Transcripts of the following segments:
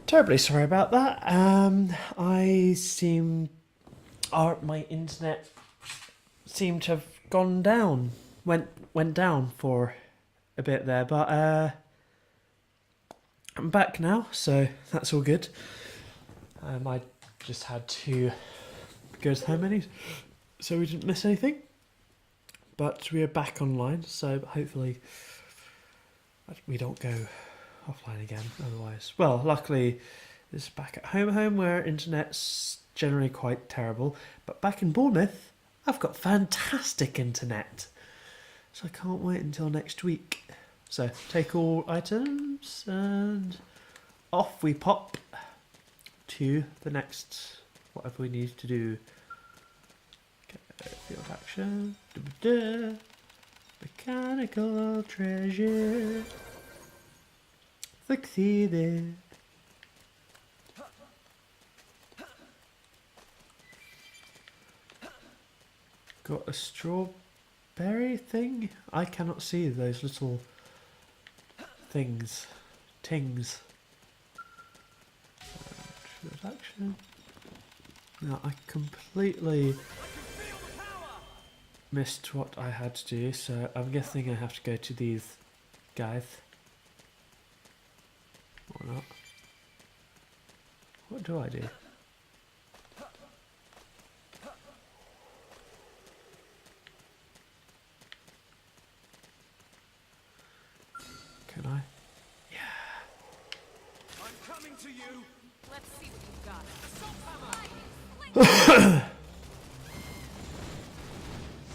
Terribly sorry about that. My internet seemed to have gone down. Went down for a bit there, but I'm back now, so that's all good. I just had to go to the home menu, so we didn't miss anything. But we are back online, so hopefully we don't go offline again otherwise. Well, luckily it's back at home where internet's generally quite terrible, but back in Bournemouth I've got fantastic internet, so I can't wait until next week. So take all items and off we pop to the next whatever we need to do. Okay, field action, mechanical treasure, succeeded. Got a strawberry thing? I cannot see those little things. Tings. Action. No, I completely missed what I had to do, so I'm guessing I have to go to these guys. Or not. What do I do? Can I? Yeah. I'm coming to you. Let's see what you've got.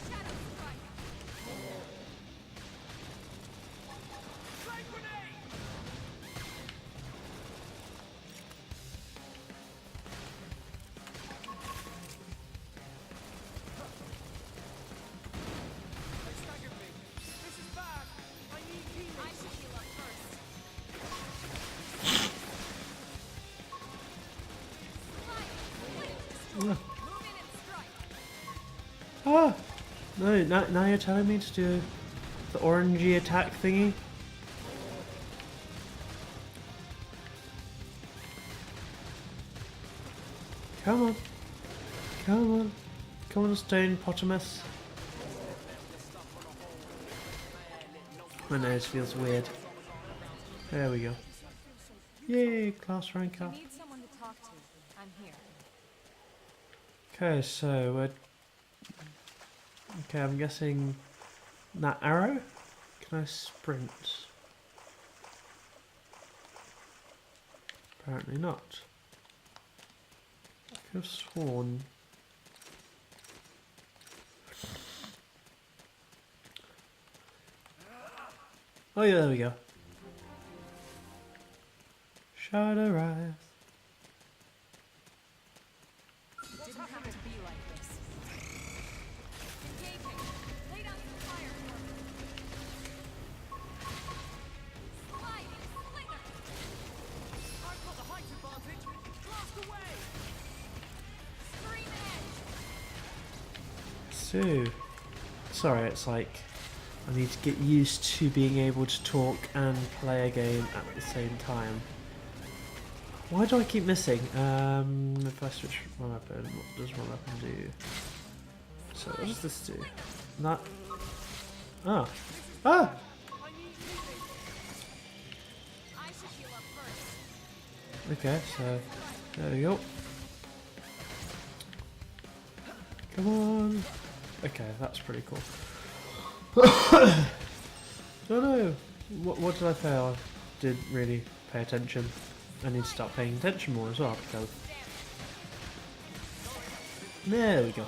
Shadow strike. Flame grenade. They staggered me. This is bad. I need healing. I should heal up first. Move in and strike. Ah! No, now you're telling me to do the orangey attack thingy? Come on. Come on. Come on, Stone Potamus. My nose feels weird. There we go. Yay, class rank If you up. need someone to talk to, I'm here. Okay, so we're... Okay, I'm guessing that arrow? Can I sprint? Apparently not. I could have sworn. Oh yeah, there we go. Shadow Rise. It didn't have to be like this. Engaging. Lay down some fire for me. Sliding slinger. I've got the height advantage. Blast away. Scream edge. So, sorry, it's like I need to get used to being able to talk and play a game at the same time. Why do I keep missing? If I switch my weapon, what does my weapon do? So what does this do? That. Ah. Ah! I need healing. I should heal up first. Okay, so there we go. Come on. Okay, that's pretty cool. Oh no! What did I fail? I didn't really pay attention. I need to start paying attention more as well because... There we go.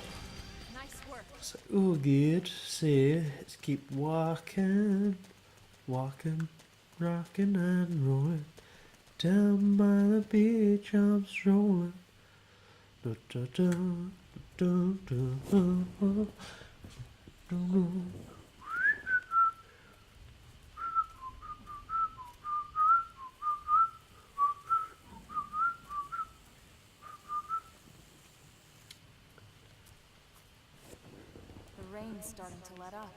Nice work. So, all good. See, let's keep walking. Walking, rocking and rolling. Down by the beach I'm strolling. Du, du, du, du, du, du, du, du. The rain's starting to let up.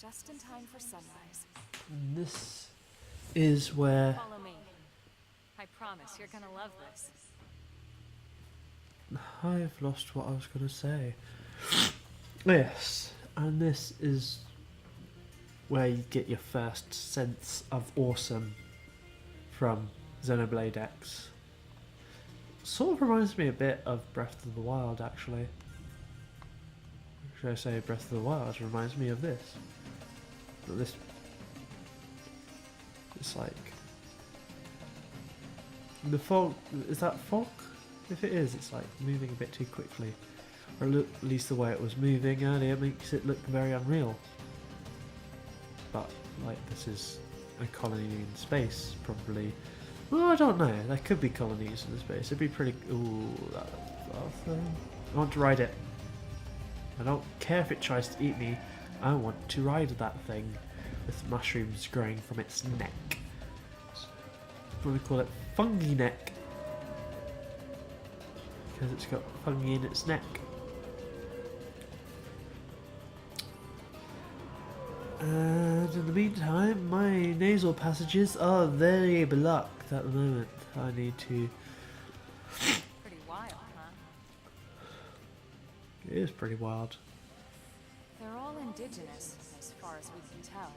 Just in time for sunrise. And this is where Follow me. I promise you're gonna love this. I've lost what I was going to say. Yes, and this is where you get your first sense of awesome from Xenoblade X. Sort of reminds me a bit of Breath of the Wild, actually. Should I say Breath of the Wild reminds me of this? But this, it's like the fog. Is that fog? If it is, it's like moving a bit too quickly, or at least the way it was moving earlier makes it look very unreal. But like this is a colony in space, probably. Well, I don't know. There could be colonies in space. It'd be pretty. Ooh, that thing. I want to ride it. I don't care if it tries to eat me. I want to ride that thing with mushrooms growing from its neck. Probably call it fungi neck because it's got fungi in its neck. And in the meantime, my nasal passages are very blocked at the moment. I need to. Pretty wild, huh? It is pretty wild. They're all indigenous, as far as we can tell.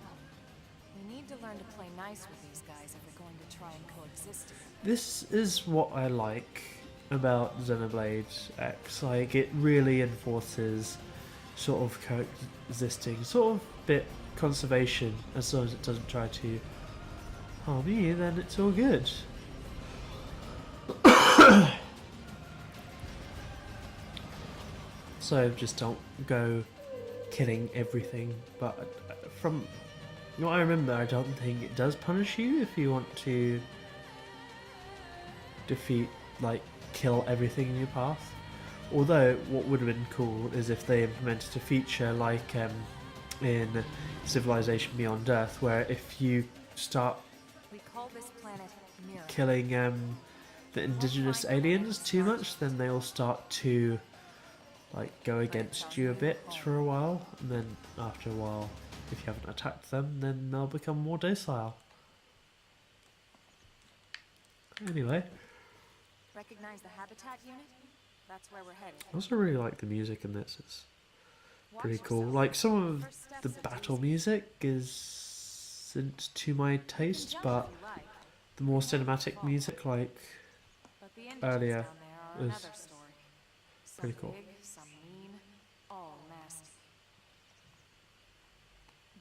We need to learn to play nice with these guys if we're going to try and coexist together. This is what I like about Xenoblade X. Like, it really enforces sort of coexisting, sort of bit conservation, as long as it doesn't try to harm you, then it's all good. So just don't go killing everything, but from what I remember, I don't think it does punish you if you want to defeat, like, kill everything in your path. Although, what would have been cool is if they implemented a feature like in Civilization Beyond Earth, where if you start We call this planet Mirror. killing the indigenous aliens too much, then they'll start to like go against you a bit for a while, and then after a while, if you haven't attacked them, then they'll become more docile. Anyway, Recognize the habitat unit? That's where we're headed. I also really like the music in this. It's Watch pretty cool. yourself. Like, some of First steps the of battle these. music isn't to my taste, Jump but if you like, the more cinematic music, like but the indigens earlier down there are was another story. Some pretty cool. big, some mean, all nasty.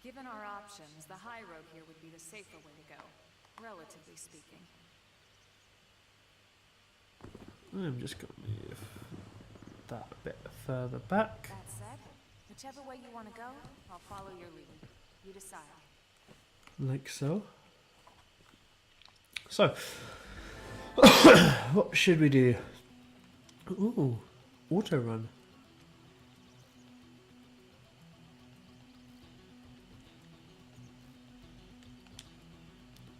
Given our options, the high road here would be the safer way to go, relatively speaking. I'm just gonna move that a bit further back. That said, whichever way you want to go, I'll follow your lead. You decide. Like so. So, what should we do? Ooh, auto run.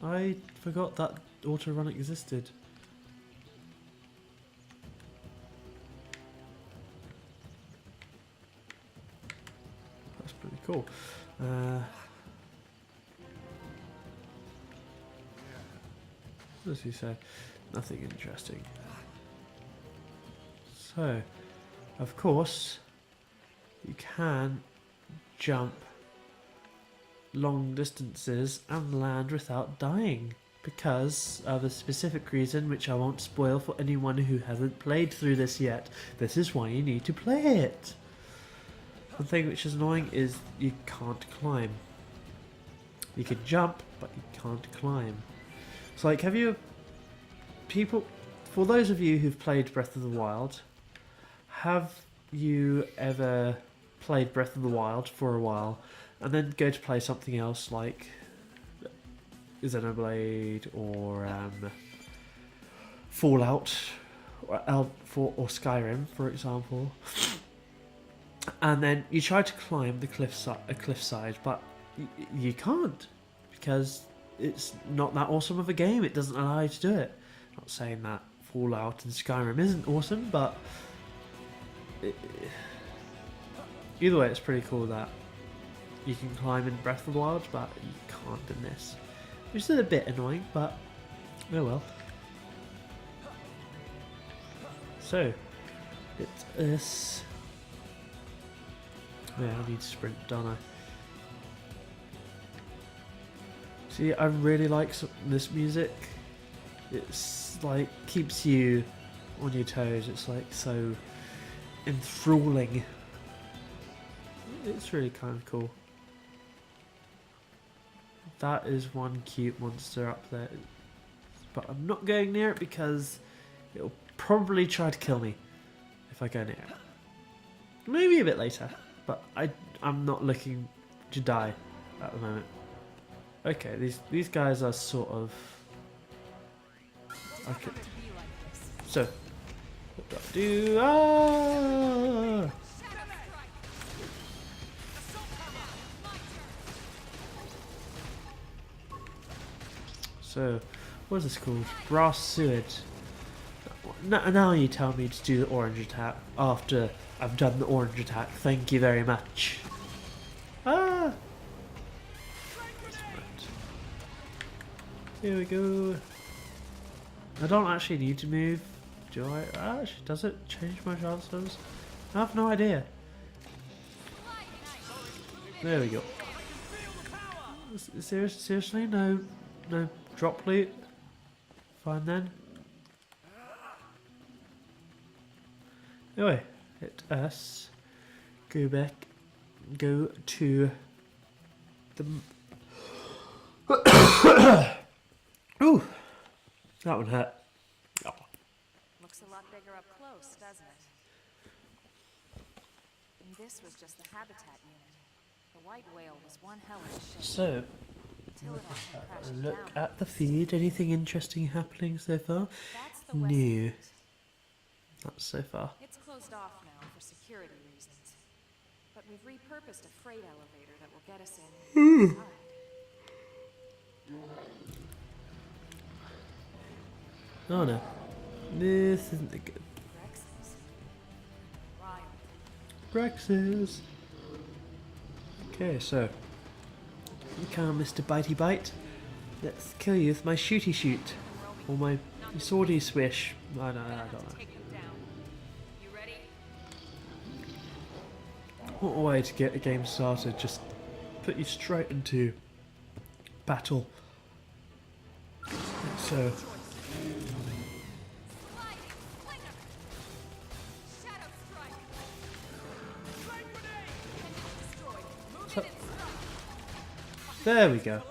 I forgot that auto run existed. That's pretty cool. What does he say? Nothing interesting. So, of course, you can jump long distances and land without dying, because of a specific reason which I won't spoil for anyone who hasn't played through this yet. This is why you need to play it. One thing which is annoying is you can't climb. You can jump, but you can't climb. So, like, have you people, for those of you who've played Breath of the Wild, have you ever played Breath of the Wild for a while and then go to play something else like Xenoblade or Fallout or Skyrim, for example, and then you try to climb the cliffside, but you can't, because it's not that awesome of a game. It doesn't allow you to do it. I'm not saying that Fallout and Skyrim isn't awesome, but either way, it's pretty cool that you can climb in Breath of the Wild, but you can't in this, which is a bit annoying, but oh well. So, it is... Yeah, I need to sprint, don't I? See, I really like this music. It's like, keeps you on your toes. It's like so enthralling. It's really kind of cool. That is one cute monster up there. But I'm not going near it because it'll probably try to kill me if I go near it. Maybe a bit later, but I'm not looking to die at the moment. Okay, these guys are sort of... I could... So, what do I do? Ah! So, what is this called? Brass Sewage. Now you tell me to do the orange attack after I've done the orange attack. Thank you very much. Ah! Here we go. I don't actually need to move, do I? Actually, does it change my chances? I have no idea. There we go. Seriously? No drop loot? Fine then. Anyway, hit S. Go back. Go to the... Ooh! That one hurt. Oh. Looks a lot bigger up close, doesn't it? And this was just the habitat unit. The white whale was one hell of a ship. So, Until it all came crashing look down. at the feed. Anything interesting happening so far? That's the west No. end. Not so far. It's closed off now for security reasons. But we've repurposed a freight elevator that will get us in inside. Oh no. This isn't the good. Rex's. Wild. Rexes. Okay, so. Come on, Mr. Bitey Bite. Let's kill you with my shooty shoot. Or my swordy swish. I don't know. Take them down. You ready? What a way to get a game started. Just put you straight into battle. So. So, there we go.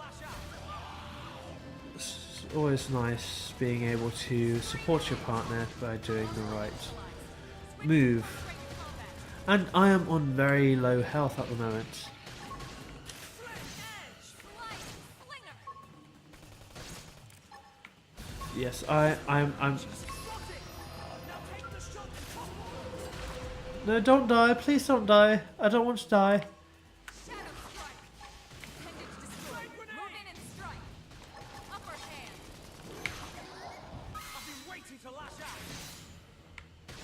It's always nice being able to support your partner by doing the right move. And I am on very low health at the moment. Yes, I'm... No, don't die. Please don't die. I don't want to die.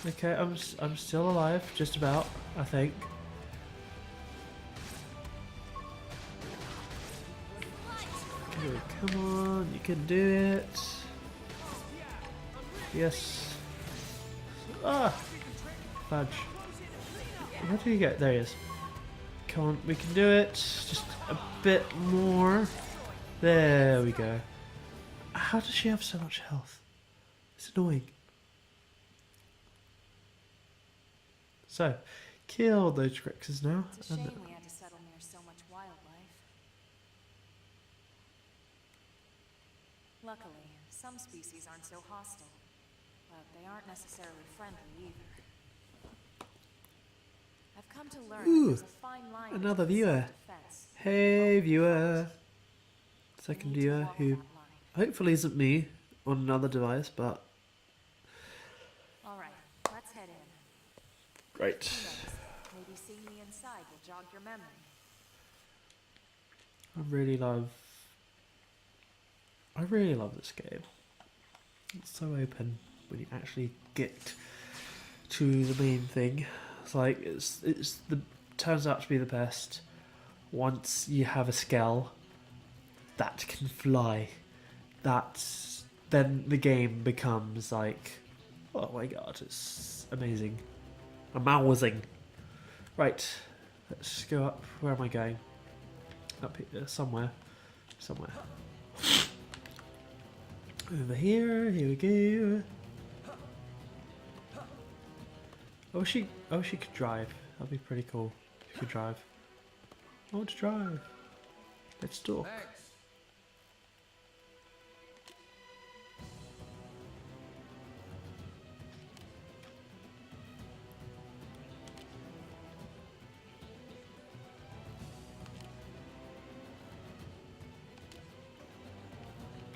Okay, I'm still alive, just about, I think. Okay, come on, you can do it. Yes. Ah! Fudge. Where do you get? There he is. Come on, we can do it. Just a bit more. There we go. How does she have so much health? It's annoying. So, kill those Grixes now. It's a shame we had to settle near so much wildlife. Luckily, some species aren't so hostile, but they aren't necessarily friendly either. I've come to learn that there's a fine line another between viewer. self-defense. Hey, viewer. Second We need to viewer walk who that line. hopefully isn't me on another device, but All right, let's head in. great. Who knows? Maybe seeing me inside will jog your memory. I really love this game. It's so open when you actually get to the main thing. It's like it's the turns out to be the best once you have a Skell that can fly. Then the game becomes like Oh my god, it's amazing. Amazing. Right, let's go up. Where am I going? Up here, somewhere. Somewhere. Over here we go. Oh, she could drive. That'd be pretty cool. She could drive. I want to drive. Let's talk. Thanks.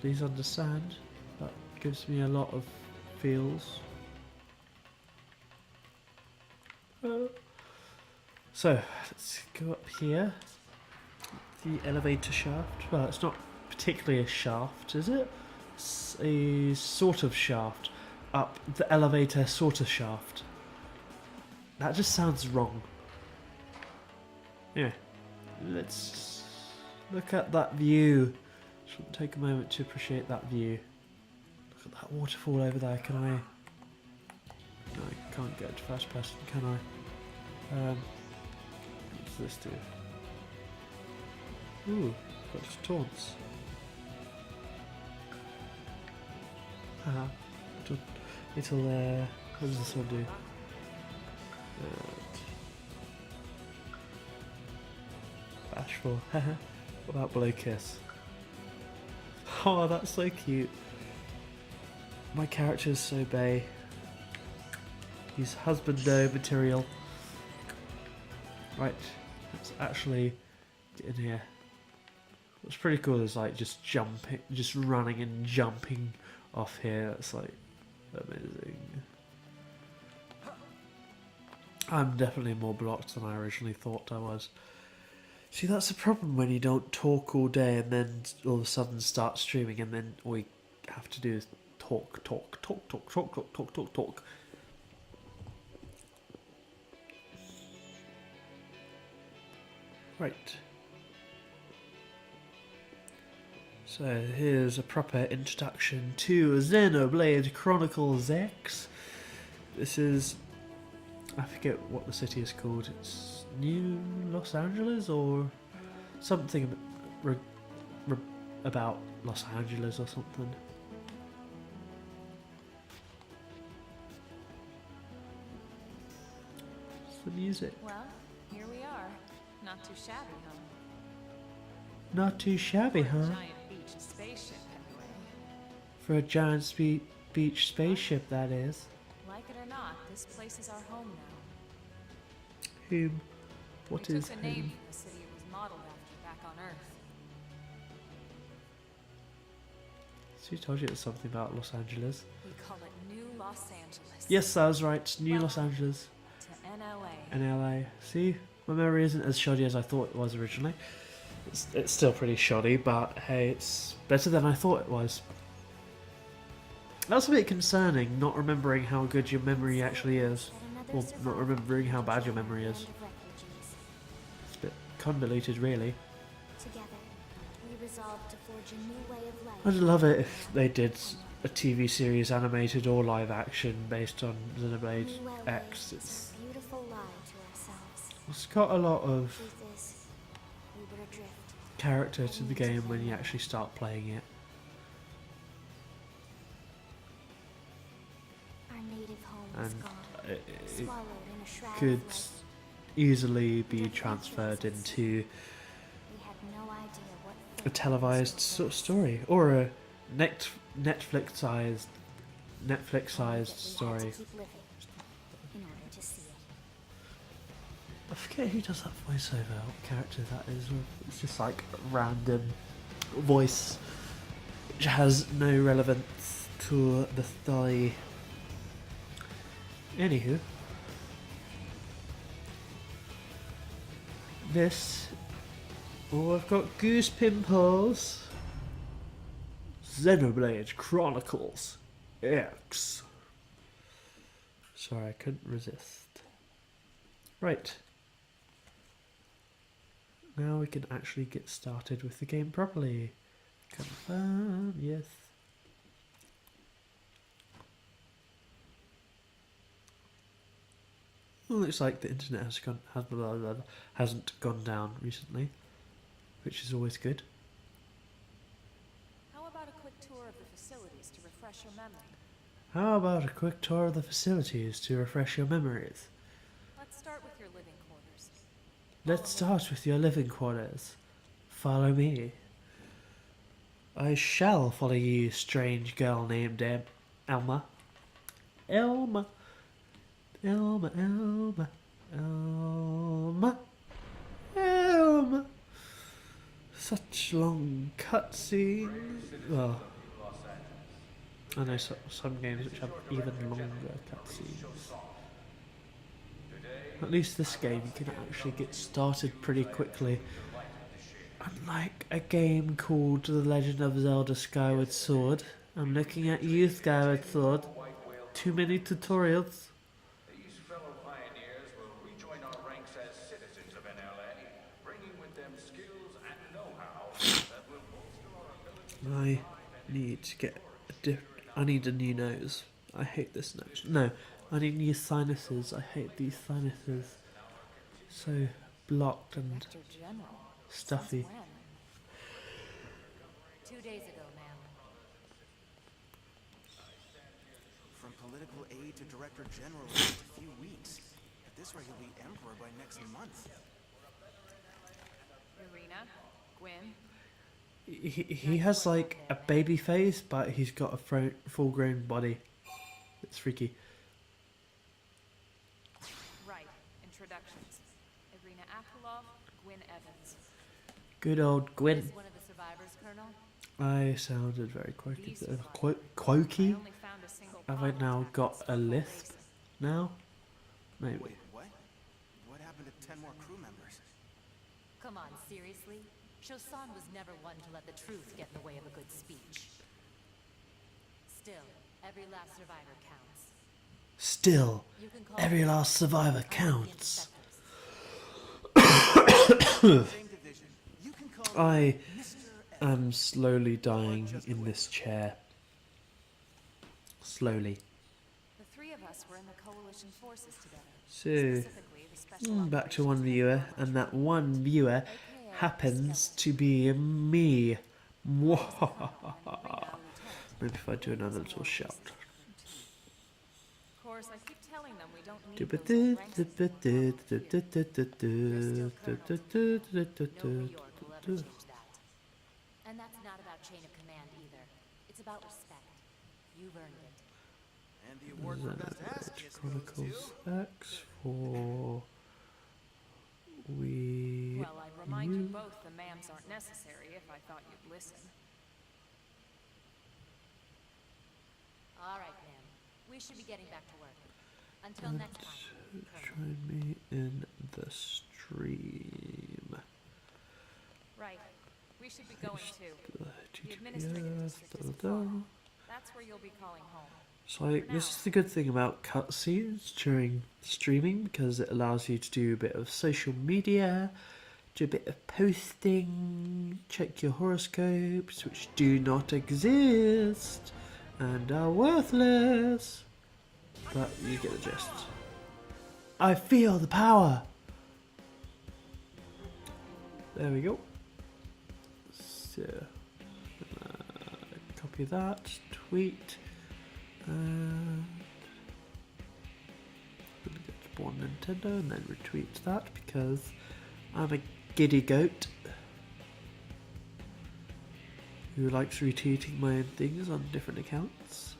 Please understand, that gives me a lot of feels. So, let's go up here. The elevator shaft. Well, it's not particularly a shaft, is it? It's a sort of shaft. Up the elevator sort of shaft. That just sounds wrong. Yeah. Let's look at that view. Should take a moment to appreciate that view. Look at that waterfall over there. Can I? No, I can't get to first person, can I? What's this do? Ooh, got just taunts. Haha. Little what does this one do? Bashful. Haha. What about blow kiss? Oh, that's so cute. My character is so bae. He's husbando material. Right, let's actually get in here. What's pretty cool is like just jumping, just running and jumping off here. That's like amazing. I'm definitely more blocked than I originally thought I was. See, that's the problem when you don't talk all day and then all of a sudden start streaming and then all you have to do is talk. Right. So here's a proper introduction to Xenoblade Chronicles X. This is... I forget what the city is called. It's New Los Angeles or something about Los Angeles or something. It's the music. Well, here we are. Not too shabby, huh? Not too shabby, huh? Giant beach spaceship, anyway. For a giant beach spaceship, that is. Like it or not, this place is our home now. Whom? What We is took a name whom? from the city it was modeled after back on Earth. So you told you it was something about Los Angeles. We call it New Los Angeles. Yes, I was right. New Los Angeles. To NLA. And LA. See? My memory isn't as shoddy as I thought it was originally. It's still pretty shoddy, but hey, it's better than I thought it was. That's a bit concerning, not remembering how good your memory actually is. Or not remembering how bad your memory is. It's a bit convoluted, really. Together, we resolved to forge a new way of life. I'd love it if they did a TV series, animated or live action, based on Xenoblade New X. LA It's is a beautiful lie to ourselves. It's got a lot of Truth is, we would adrift. character to the game when you actually start playing it. Our native home is And gone, it swallowed in a shroud could of light. easily be transferred into We had no idea what a fate televised was sort of waiting story, or a Netflix-sized for us. Yet we story. had to keep living in order to see it. I forget who does that voiceover, what character that is. It's just like a random voice which has no relevance to the story. Anywho, this. Oh, I've got goose pimples. Xenoblade Chronicles X. Sorry, I couldn't resist. Right. Now we can actually get started with the game properly. Confirm, yes. Well, looks like the internet hasn't gone down recently, which is always good. How about a quick tour of the facilities to refresh your memory? How about a quick tour of the facilities to refresh your memories? Let's start with your living quarters. Let's start with your living quarters. Follow me. I shall follow you, strange girl named Elma. Elma. Elma, Elma, Elma, Elma. Such long cutscenes. Well, I know some games which have even longer cutscenes. At least this game you can actually get started pretty quickly. Unlike a game called The Legend of Zelda Skyward Sword. I'm looking at you, Skyward Sword. Too many tutorials. These fellow pioneers will rejoin our ranks as citizens of NLA, bringing with them skills and know-how that will bolster our ability. I need to get I need a new nose. I hate this nose. No, I need new sinuses. I hate these sinuses. So blocked and Director General. stuffy. Since when? 2 days ago, ma'am. From political aide to director general in just a few weeks. At this rate, he'll be emperor by next month. Irina, Gwyn, He has like a baby face, but he's got a full grown body. It's freaky. right. Introductions. Irina Akrylov, Gwyn Evans. Good old Gwyn. Is one of the survivors, Colonel? I sounded very quirky. These survivors. I Quokey? only found a single Have I now contact got that's a full lisp racist. now? Maybe. Wait, what? What happened to 10 more crew members? Come on, seriously? Shosan was never one to let the truth get in the way of a good speech. Still, every last survivor counts. Still, You can call every me last survivor one of the counts. interceptors. Same division. You can call I me Mr. F. am slowly dying in this chair. Slowly. The three of us were in the coalition forces together. So, Specifically, the special back to one operations viewer, command and that unit, one viewer aka happens Skeleton. to be me. I was the colonel and Irina, lieutenant. Maybe if I do Gwyn was another a little loyalist shout. to the team. Of course, I keep telling them we don't need those old ranks anymore. No York will ever change that. And that's not about chain of command either. It's about respect. You've earned it. And the award for best ass kiss goes Chronicles to... X for we. Well, I'd remind you both the ma'ams aren't necessary if I thought you'd listen. All right, ma'am. We should be getting back to work. Until next time. Colonel. Join me in the stream. Right. We should be going too. The TTS, administrative district is da, da, da. full. That's where you'll be calling home. So this is the good thing about cutscenes during streaming, because it allows you to do a bit of social media, do a bit of posting, check your horoscopes, which do not exist and are worthless. But you get the gist. I feel the power. There we go. So, copy that, tweet. And I'm gonna go to Born Nintendo and then retweet that because I'm a giddy goat who likes retweeting my own things on different accounts.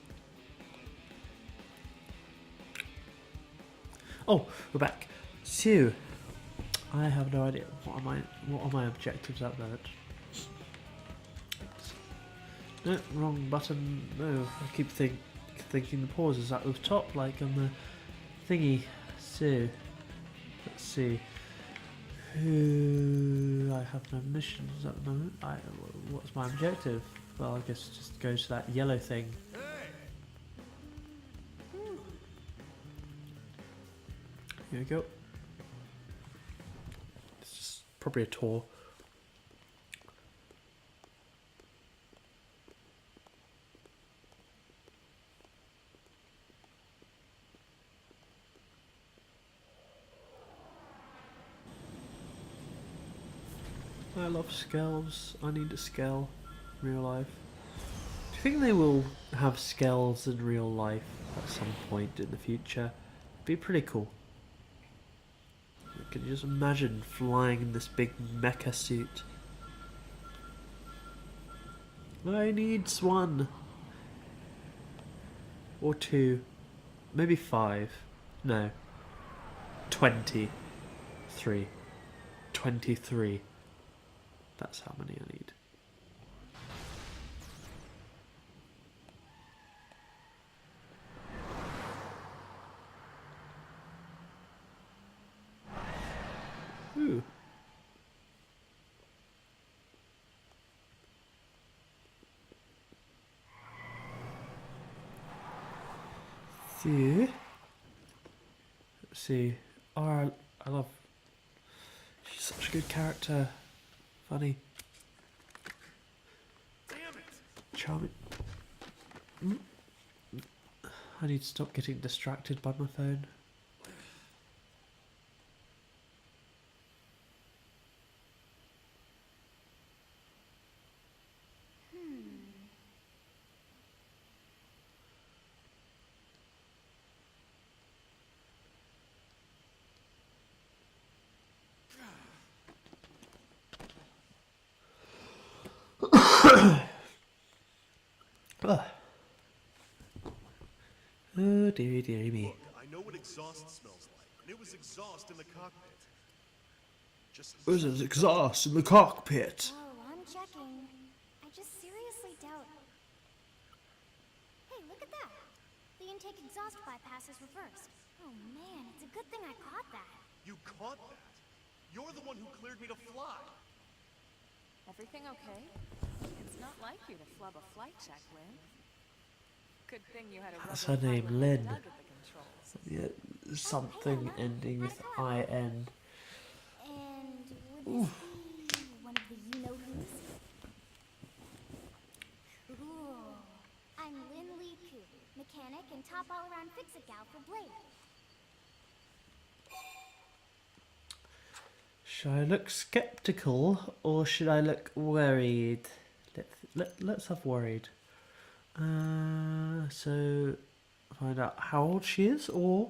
Oh, we're back. So, I have no idea what are my objectives at the moment. No, wrong button. No, I keep thinking the pause is at the top, like on the thingy. So, let's see. Who I have no missions at the moment. What's my objective? Well, I guess just go to that yellow thing. Here we go. It's just probably a tour. I love skulls. I need a skull in real life. Do you think they will have skulls in real life at some point in the future? It'd be pretty cool. Can you just imagine flying in this big mecha suit? I need one. Or two. Maybe 5. No. 23. 23. That's how many I need. Ooh. Let's see. Oh, I love. She's such a good character. Funny. Damn it! Charming. I need to stop getting distracted by my phone. Oh dearie dearie me. Look, I know what exhaust smells like, and it was exhaust in the cockpit. Just There's an exhaust in the cockpit. Oh, I'm checking. I just seriously doubt. Hey, look at that. The intake exhaust bypass is reversed. Oh man, it's a good thing I caught that. you caught that. You're the one who cleared me to fly. Everything okay? It's not like you to flub a flight check, Lynn. Good thing you had a That's rubber her name, fight with Lynn. Doug at the controls. Yeah, something ending with IN. And would this be one of the you-know-who's? Cool. I'm Lynn Lee Koo, mechanic and top all-around fix-it gal for Blade. Should I look skeptical or should I look worried? Let's have worried. So find out how old she is, or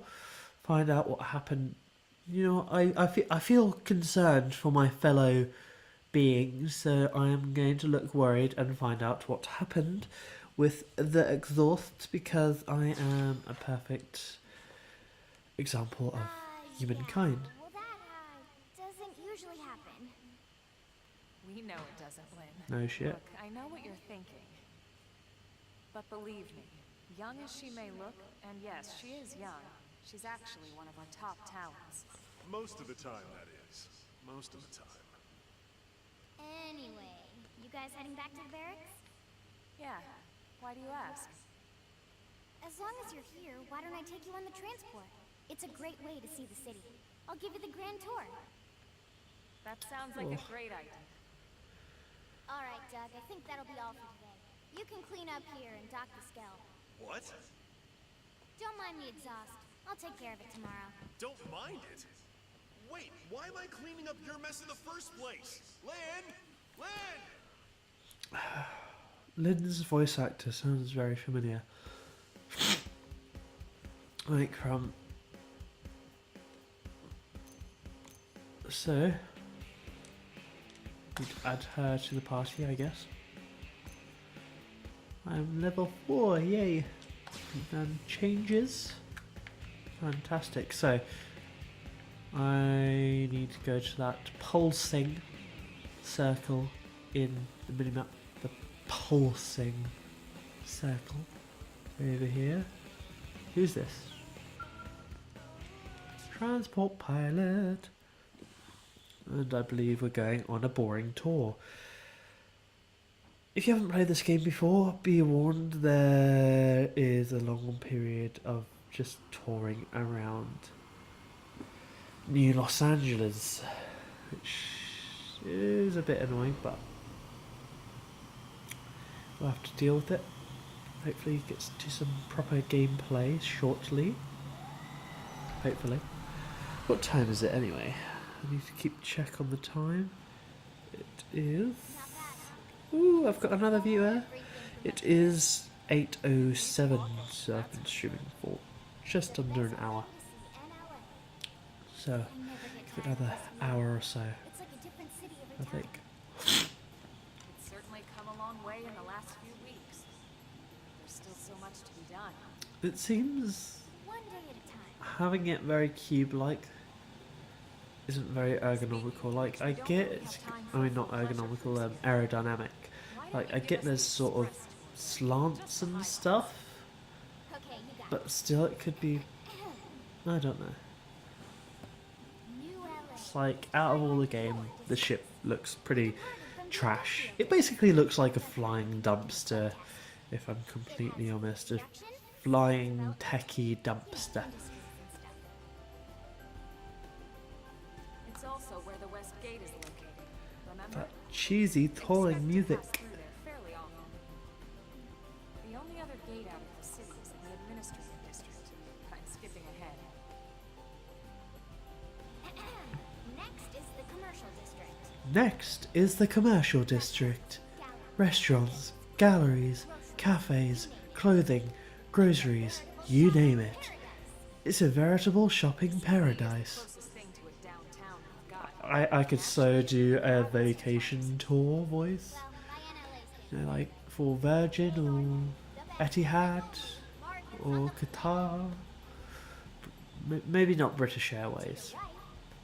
find out what happened. You know, I feel concerned for my fellow beings, so I am going to look worried and find out what happened with the exhaust, because I am a perfect example of humankind. Yeah, well that, doesn't usually happen. We know it doesn't, Lynn. No shit. Look, I know what you're thinking. But believe me, young as she may look, and yes, she is young, she's actually one of our top talents. Most of the time, that is. Most of the time. Anyway, you guys heading back to the barracks? Yeah, why do you ask? As long as you're here, why don't I take you on the transport? It's a great way to see the city. I'll give you the grand tour. That sounds like a great idea. All right, Doug, I think that'll be all for today. You can clean up here and dock the Skell. What? Don't mind the exhaust. I'll take care of it tomorrow. Don't mind it? Wait, why am I cleaning up your mess in the first place? Lynn! Lynn! Lynn's voice actor sounds very familiar. Like from... So... we'd add her to the party, I guess. I'm level 4, yay! And changes. Fantastic. So, I need to go to that pulsing circle in the minimap. The pulsing circle over here. Who's this? Transport pilot. And I believe we're going on a boring tour. If you haven't played this game before, be warned, there is a long period of just touring around New Los Angeles, which is a bit annoying, but we'll have to deal with it. Hopefully get to some proper gameplay shortly. Hopefully. What time is it anyway? I need to keep check on the time. It is. Ooh, I've got another viewer. It is 8:07, so I've been streaming for just under an hour. So, give it another hour or so, It's like a different city I every time. think. It's certainly come a long way in the last few weeks. There's still so much to be done. It seems One day at a time. having it very cube-like isn't very ergonomical. Like, I get it's, I mean, not ergonomical, aerodynamic. Like, I get there's sort of slants and stuff, Okay, you got but still it could be, I don't know. it. New LA. It's like, out of all the game, the ship looks pretty trash. It basically looks like a flying dumpster, if I'm completely honest. A flying techie dumpster. It's also where the West Gate is located. Remember? That cheesy tolling music. Pass through there fairly often. The only other gate out of the city is in the administrative district. I'm skipping ahead. Next is the commercial district. Next is the commercial district. Restaurants, galleries, cafes, clothing, groceries, you name it. It's a veritable shopping paradise. Closest thing to a downtown we've got. I could so do a vacation tour voice. You know, like for Virgin or Etihad or Qatar. Maybe not British Airways, Right.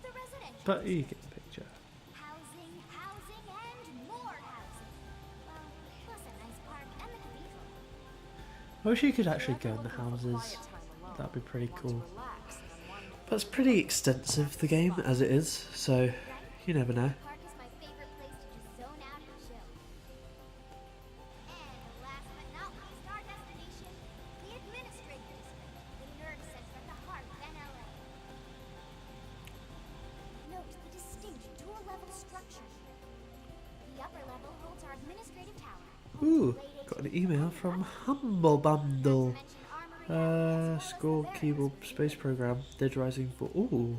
The residential. but you get the picture. Housing, and more housing. Well, plus a nice park and the cathedral. I wish you could actually go in the houses. That'd be pretty cool. But it's pretty extensive, the game, as it is, so you never know. Park is my favorite place to just zone out and chill. And last but not least, our destination, the administrative district, the nerd center at the heart of NLA. Note the distinct dual-level structure here. The upper level holds our administrative tower. Ooh, got an email from Humble Bundle. Score Keyboard Space Program. Dead Rising 4. Ooh,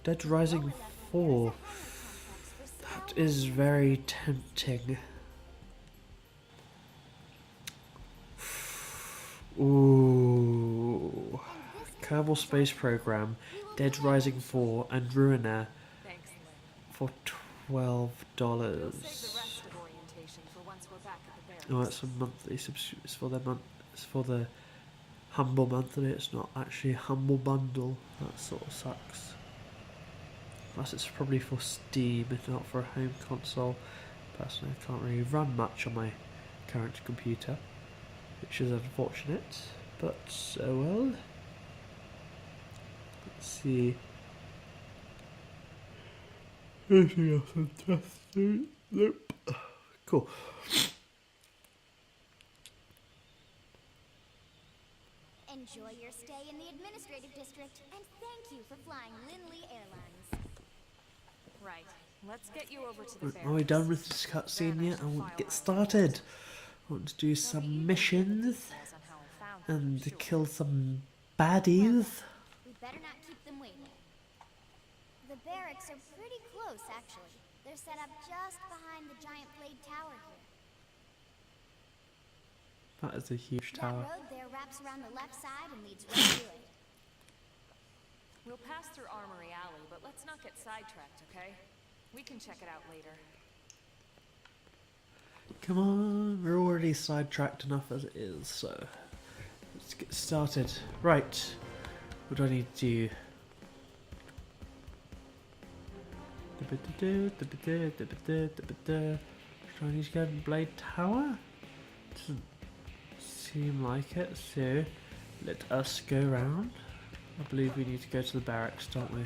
Dead Rising 4. That is very tempting. Ooh. Kerbal Space Program, Dead Rising 4, and Ruiner Thanks, Lynn. for $12. We'll save the rest of orientation for once we're back at the barracks. No, it's a monthly it's for the month. It's for the Humble Monthly. It's not actually a Humble Bundle. That sort of sucks. Plus, it's probably for Steam, if not for a home console. Personally, I can't really run much on my current computer, which is unfortunate. But oh well. Let's see. Anything else fantastic? Nope. Cool. Enjoy your stay in the administrative district, and thank you for flying Lindley Airlines. Right. Let's get you over to the barracks. Are we done with this cutscene yet? I want to get started. I want to do some missions and to kill some baddies. We better not keep them waiting. The barracks are pretty close, actually. They're set up just behind the giant blade tower here. That is a huge That tower. road there wraps around the left side and leads right to it. We'll pass through Armory Alley, but let's not get sidetracked, okay? We can check it out later. Come on, we're already sidetracked enough as it is, so let's get started. Right, what do I need to do? Do I need to go to Blade Tower? Doesn't seem like it, so let us go round. I believe we need to go to the barracks, don't we?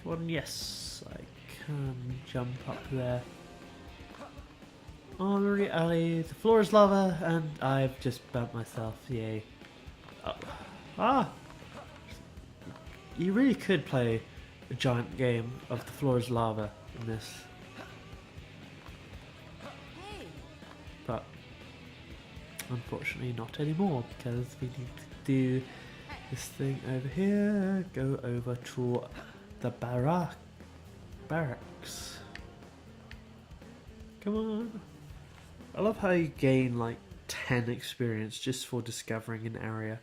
Come on, yes, I can jump up there. Armory Alley, the floor is lava, and I've just burnt myself, yay. Oh. Ah! You really could play a giant game of the floor is lava in this. But unfortunately not anymore, because we need to do this thing over here, go over to the barracks. Come on. I love how you gain like 10 experience just for discovering an area.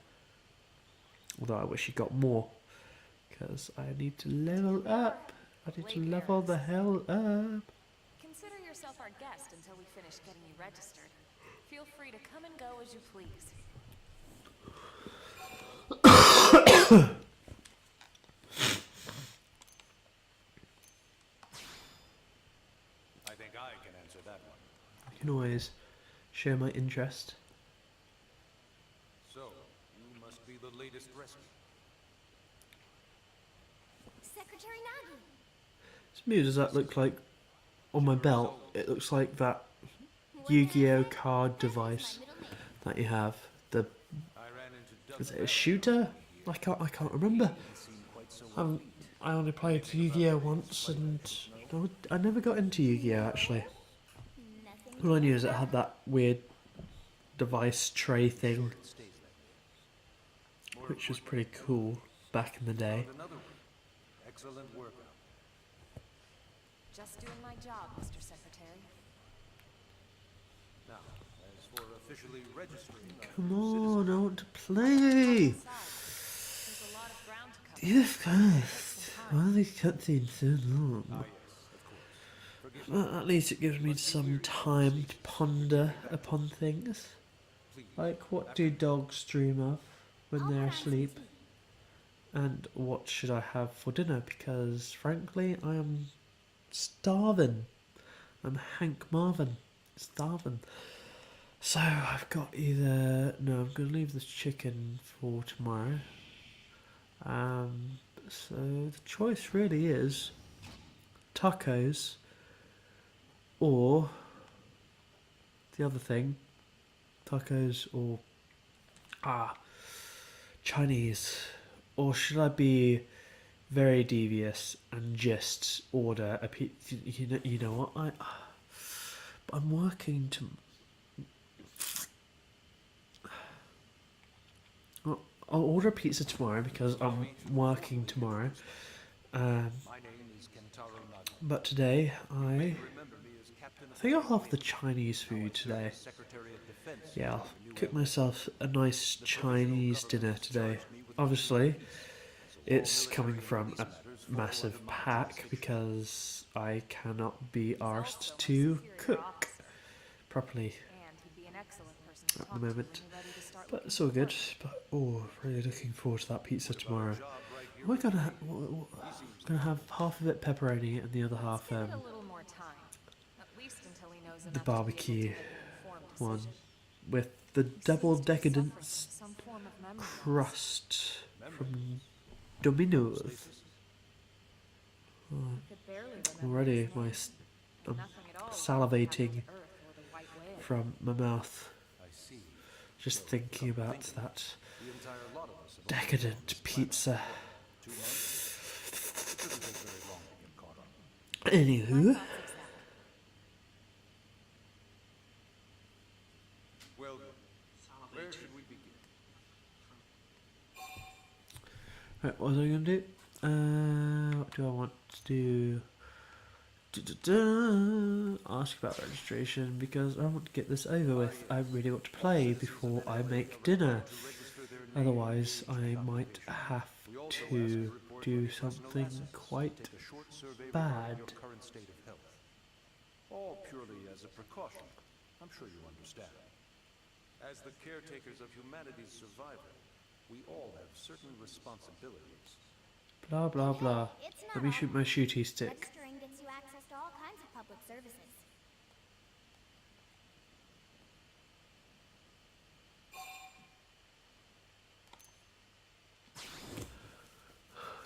Although I wish you got more. Because I need to level up. I need to level the hell up. Consider yourself our guest until we finish getting you registered. Feel free to come and go as you please. I think I can answer that one. I can always show my interest. So, you must be the latest rescue. Secretary Nagi. To me, does that look like on my belt? It looks like that Yu-Gi-Oh card device that you have. The is it a shooter? I can't remember. I only played Yu-Gi-Oh once, and I never got into Yu-Gi-Oh actually. All I knew is it had that weird device tray thing, which was pretty cool back in the day. Excellent work. Just doing my job, Mr. Secretary. Now, as for officially registering, Come on, I want to play. There's a lot of ground to cover. Yes, first. Why are these cutscenes so long? Well, at least it gives me some time to ponder upon things. Like, what do dogs dream of when they're asleep? And what should I have for dinner? Because, frankly, I am starving. I'm Hank Marvin. Starving. So, I've got either... No, I'm going to leave this chicken for tomorrow. So, the choice really is tacos or the other thing. Tacos or Chinese. Or should I be very devious and just order a pizza? You know what? I'm working to. Well, I'll order a pizza tomorrow because I'm working tomorrow. But today I think I'll have the Chinese food today. Yeah, I'll cook myself a nice Chinese dinner today. Obviously, it's coming from a massive pack because I cannot be arsed to cook properly at the moment. But it's all good. But really looking forward to that pizza tomorrow. We're gonna have half of it pepperoni and the other half the barbecue one with the double decadence crust from Domino's. Already I'm salivating from my mouth just thinking about that decadent pizza. Anywho, Well, where should we begin? right, what was I going to do? What do I want to do? Ask about registration because I want to get this over with. I really want to play before I make dinner. Otherwise, I might have to do something quite bad. All purely as a precaution. I'm sure you understand. As the caretakers of humanity's survival, we all have certain responsibilities. Blah blah blah. Let me shoot my shooty stick. Registering gets you access to all kinds of public services.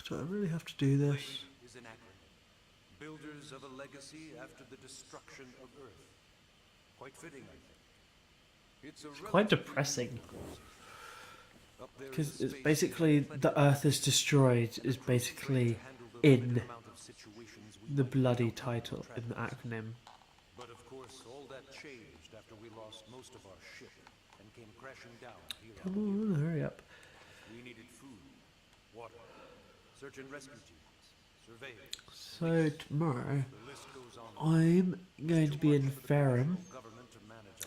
Do I really have to do this? Is an acronym. Builders of a legacy after the destruction of Earth. Quite fitting, I think. It's Quite depressing. Because it's basically the Earth is destroyed is basically in the bloody title, in the acronym. But of course, all that changed after we lost most of our ship and came crashing down here. Come on, hurry up. We needed food, water, search and rescue teams, So tomorrow I'm going to be in Fareham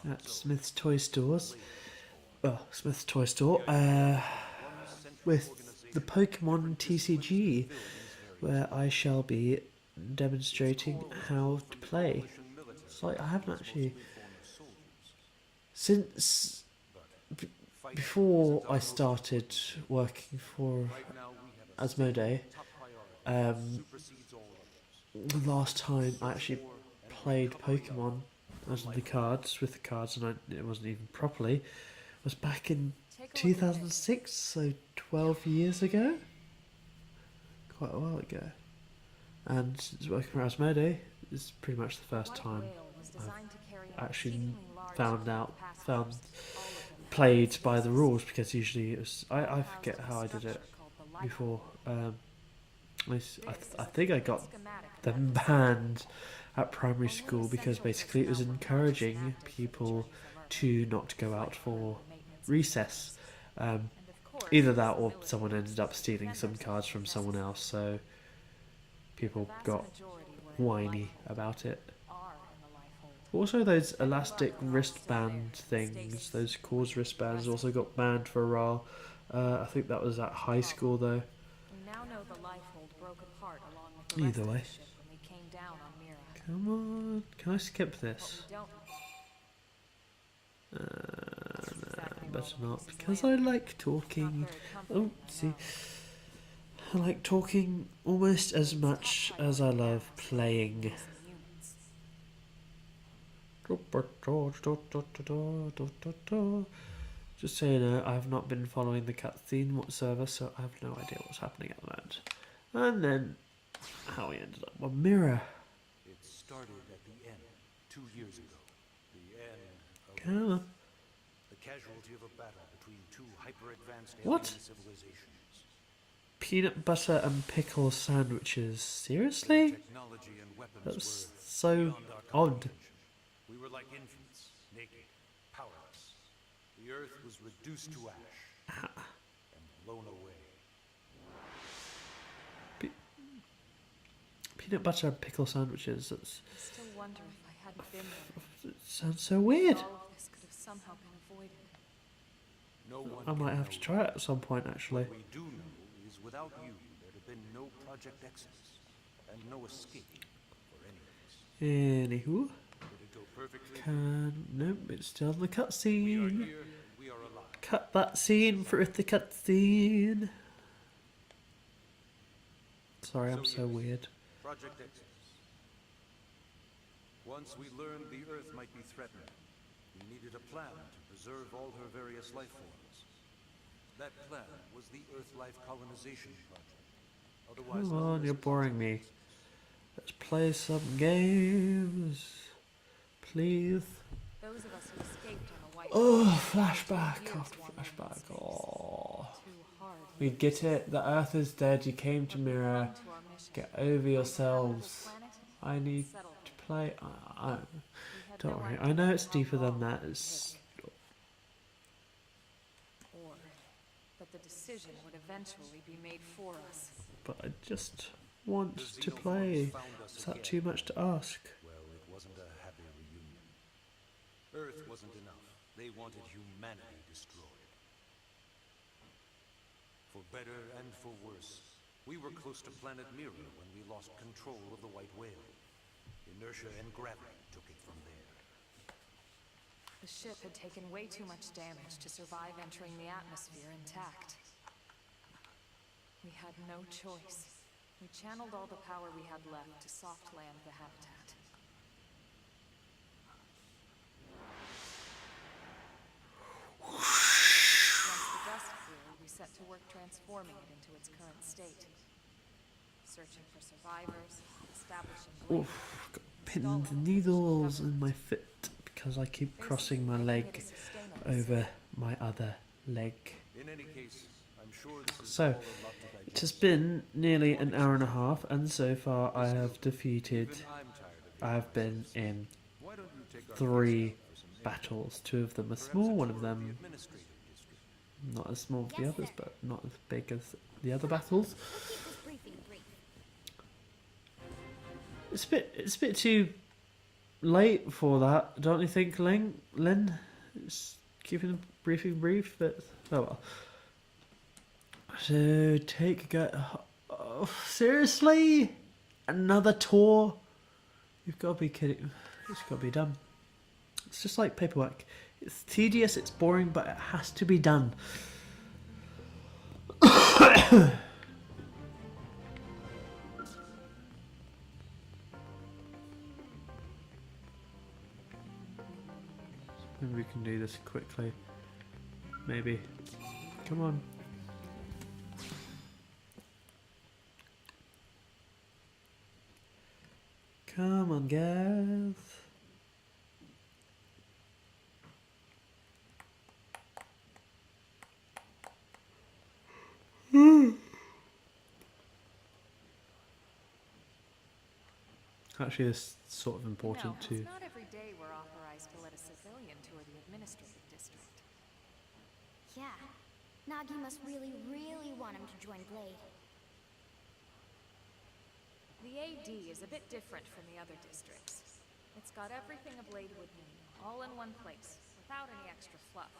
at Smith's Toy Stores. Smith's Toy Store. With the Pokemon TCG, where I shall be demonstrating how to play. It's like I haven't actually since before I started working for Asmodee. The last time I actually played Pokemon as in the cards with the cards, and it wasn't even properly, was back in 2006, so 12 years ago. Quite a while ago. And since working for Asmodee, it's pretty much the first time I've actually played by the rules, because usually it was, I forget how I did it before. I think I got them banned at primary school because basically it was encouraging people to not go out for recess. Either that or someone ended up stealing some cards from someone else, so people got whiny about it. Also, those elastic wristband things, those cause wristbands, also got banned for a while. I think that was at high school though. Either way. Come on, can I skip this? Better not, because I like talking. Oh, see. I like talking almost as much as I love playing. Just so you know, I have not been following the cutscene whatsoever, so I have no idea what's happening at the moment. And then, how we ended up on Mirror. It started at the end, 2 years ago. The end of Come on. the casualty of a battle between two hyper-advanced What? alien civilizations. Peanut butter and pickle sandwiches. Seriously? Technology and weapons That's were so beyond our odd. comprehension. We were like infants, naked, powerless. The Earth was reduced to ash and blown away. Peanut butter and pickle sandwiches. That's, I still wonder if I hadn't been there. it sounds so weird. All of this could have somehow been avoided. No one I might can have know to try it at some point, actually. What we do know is without you, there'd have been no Project Exodus and no escape for any of us. Anywho, Did it go perfectly? nope, it's still in the We are cutscene. here, we are alive. Cut that scene for the cutscene. Sorry, I'm so weird. Project Exodus. Once we learned the Earth might be threatened, we needed a plan to preserve all her various life forms. That plan was the Earth Life Colonization Project. Otherwise Come known on, as you're boring Project me. Exodus. Let's play some games. Please. Those of us who escaped on the White Oh, flashback after flashback. Oh. too hard. We get it. The Earth is dead. You came to Mirror. To our mission. Get over yourselves. Planet, I need settle. to play. We had Don't no worry. idea I know it's how deeper than long that. it would It's. take. Or that the decision would eventually be made for us. But I just want to play. Is that too much to ask? Well, it wasn't a happy reunion. Earth wasn't enough. They wanted humanity destroyed. For better and for worse, we were close to planet Mirror when we lost control of the White Whale. Inertia and gravity took it from there. The ship had taken way too much damage to survive entering the atmosphere intact. We had no choice. We channeled all the power we had left to soft land the habitat. Once the dust cleared, we set to work transforming it into its current state. Searching for survivors, establishing Oof, got pins and needles in my foot because I keep crossing my leg over my other leg. In any case, I'm sure this is So, all a lot to it has been nearly an hour and a half, and so far I have defeated. digest. I'm tired of I have been in Why don't you take our 3 battles. 2 of them are small, one of them administrative district? not as small as the others, but not as big as the other battles. We'll keep this briefing brief. It's a bit too late for that, don't you think, Lynn? It's keeping the briefing brief, but oh well. So take a go. Oh, seriously? Another tour? You've got to be kidding. It's got to be done. It's just like paperwork. It's tedious, it's boring, but it has to be done. Maybe we can do this quickly. Maybe. Come on. Come on, guys. Actually, this is sort of important too. It's not every day we're authorized to let a civilian tour the administrative district. Yeah. Nagi must really, really want him to join Blade. The AD is a bit different from the other districts. It's got everything a Blade would need, all in one place, without any extra fluff.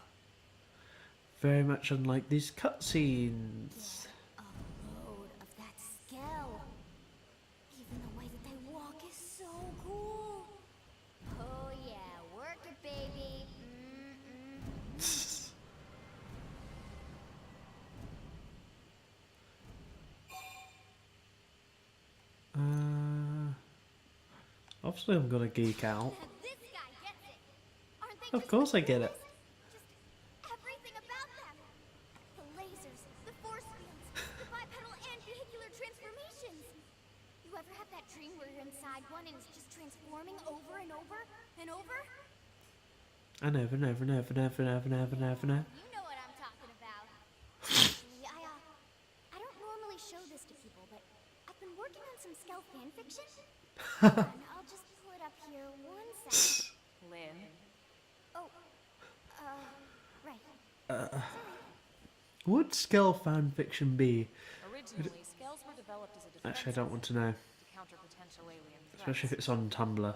Very much unlike these cutscenes. A load of that scale. Even the way that they walk is so cool. Oh yeah, work it, baby. Obviously I'm gonna geek out. This guy gets it. Aren't they Of just course I get it. Just everything about them. The lasers, the force fields, the bipedal and vehicular transformations. You ever have that dream where you're inside one and it's just transforming over and over and over? I never. You know what I'm talking about. Actually, I don't normally show this to people, but I've been working on some Skell fan fiction. And I'll just pull it up here one second. Lynn? Oh, right. Would Skell fanfiction be? Originally, scales were developed as a defense Actually, I don't want to know. to counter potential alien threats. Especially if it's on Tumblr.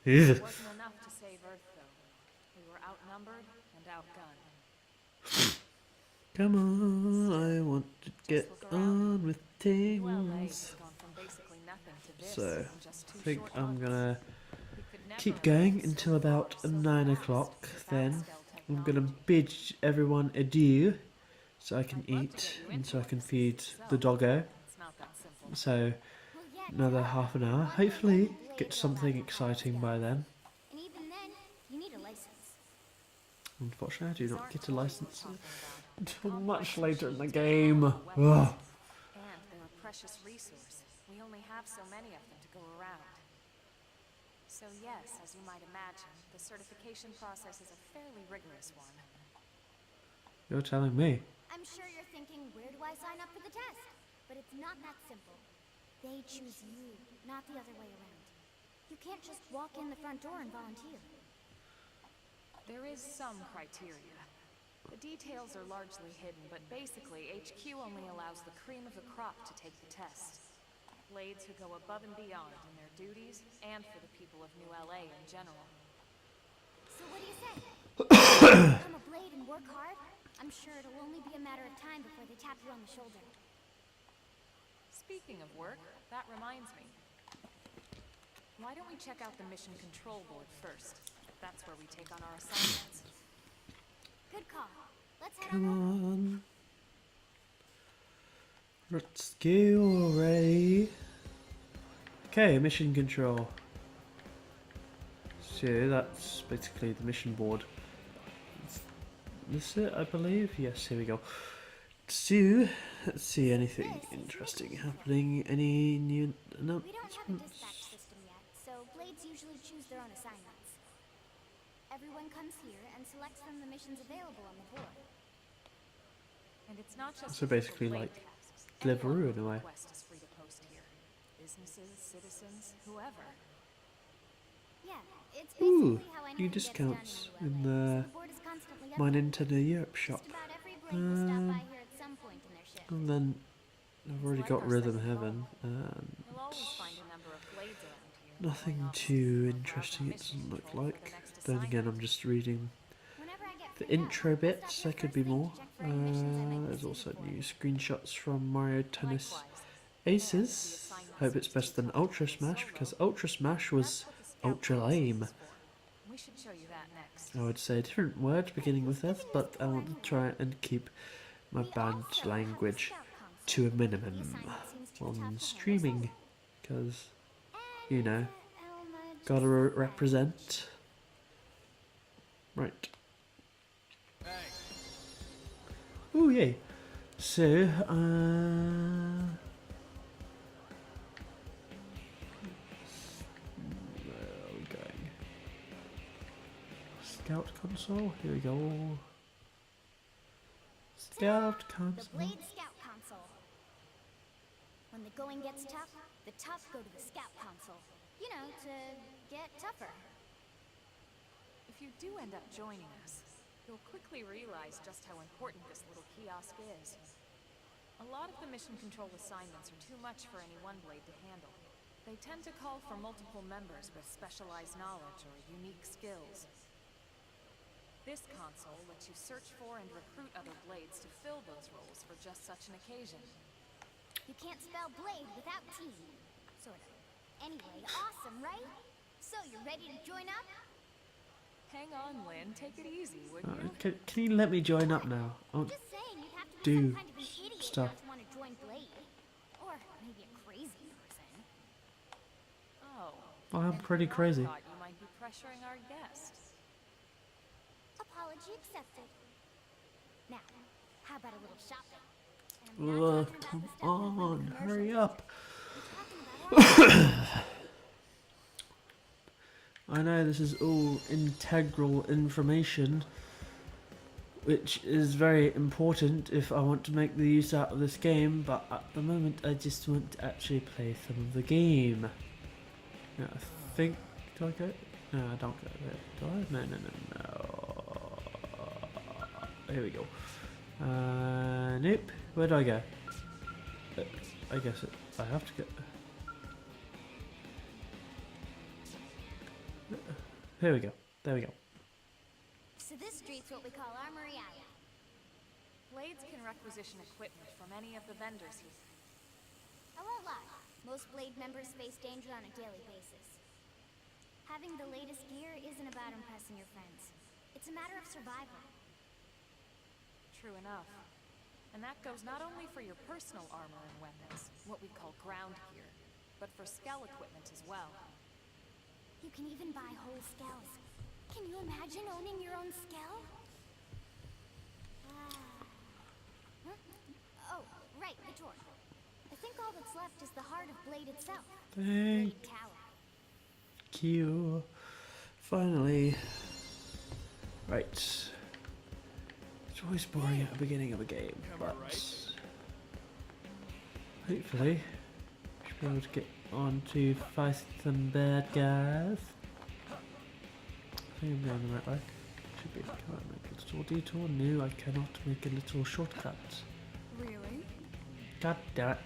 It wasn't enough to save Earth, though. We were outnumbered and outgunned. Come on, I want to get on with ULA things. has gone from basically nothing to this So, in just I 2 think short I'm months. gonna We could never keep have going moved until so about far, so 9 fast o'clock. without Then Skell I'm gonna technology. bid everyone adieu, so I can I'd love to eat get you and into so I one can to see feed for the yourself. doggo. It's not that simple. So Well, yeah, another duh. half an hour. One Hopefully thing Blade get will something allow you to exciting have by skills. then. And even then, you need a license. Unfortunately, I do These not aren't get a toys we're license talking about. until Complex much later in the machines with game. powerful Ugh. weapons. And they're a precious resource. We only have so many of them to go around. So yes, as you might imagine, the certification process is a fairly rigorous one. You're telling me. I'm sure you're thinking, where do I sign up for the test? But it's not that simple. They choose you, not the other way around. You can't just walk in the front door and volunteer. There is some criteria. The details are largely hidden, but basically, HQ only allows the cream of the crop to take the test. Blades who go above and beyond in their duties, and for the people of New LA in general. So what do you say? Become a Blade and work hard? I'm sure it'll only be a matter of time before they tap you on the shoulder. Speaking of work, that reminds me. Why don't we check out the mission control board first? That's where we take on our assignments. Good call. Let's head Come on. on. Let's go already. Okay, mission control. So that's basically the mission board. This it, I believe? Yes, here we go. So, let's see anything interesting happening. Any new We don't have a announcements? dispatch system yet, so Blades usually choose their own assignments. Everyone comes here and selects from the missions available on the board. And it's not just So basically Blade like tasks. Deliveroo Anyone in a way. with request is free to post here. Businesses, citizens, whoever. Yeah, it's Ooh, basically how new anything gets done discounts in in New LA, the so the board is constantly My updated. Nintendo Europe shop. Just about every Blade will stop by here at some point in their shift. And then I've already like got our Rhythm second Heaven home. and You'll always find a number of Blades around Nothing too interesting, it doesn't look like. Then again, I'm just reading Whenever I get the free intro will, bits. what's There that could your be first thing more. to check for any missions I might be There's also suited for? new screenshots from Mario Tennis Likewise. Aces. I hope it's better than Ultra Smash, because Ultra Smash was That's what the Scout ultra Council lame. is for. We should show you that next. I would say different words beginning with S, but I want to try and keep my We band also have language the Scout Council. to a The minimum assignment seems too tough on to handle streaming, solo. because, you know, Elma gotta just managed. represent. Right. Oh yay. So, where are we going? Scout console? Here we go. Scout The console. Blade Scout Council. When the going gets tough, the tough go to the Scout Council. You know, to get tougher. If you do end up joining us, you'll quickly realize just how important this little kiosk is. A lot of the mission control assignments are too much for any one blade to handle. They tend to call for multiple members with specialized knowledge or unique skills. This console lets you search for and recruit other blades to fill those roles for just such an occasion. You can't spell blade without team. Sort of. Anyway, awesome, right? So, you ready to join up? Hang on, Lynn. Take it easy, would you? Can you let me join up now? Oh, Just saying, you'd have to be do some kind of an idiot stuff. not to want to join Blade. Or maybe a crazy person. Oh. I'm and pretty I crazy. thought you might be pressuring our guest. Apology accepted. Now, how about a little shopping? And I'm not talking about Come the stuff that went on, commercial. hurry up. I'm talking about our I know this is all integral information, which is very important if I want to make the use out of this game, but at the moment I just want to actually play some of the game. Now, I think... do I go? No, I don't go there. Do I? No. Here we go. Nope. Where do I go? I guess I have to go... Here we go. There we go. So this street's what we call Armory Alley. Blades can requisition equipment from any of the vendors here. I won't lie, most Blade members face danger on a daily basis. Having the latest gear isn't about impressing your friends. It's a matter of survival. True enough. And that goes not only for your personal armor and weapons, what we call ground gear, but for skell equipment as well. You can even buy whole skells. Can you imagine owning your own skell? Huh? Oh, right, the door. I think all that's left is the heart of Blade itself. Thank Blade Tower. you. Finally. Right. It's always boring at the beginning of a game, but hopefully we should be able to get on to fight some bad guys. I think I'm going the right way. Should be. Can I make a little detour? No, I cannot make a little shortcut. Really? God damn it.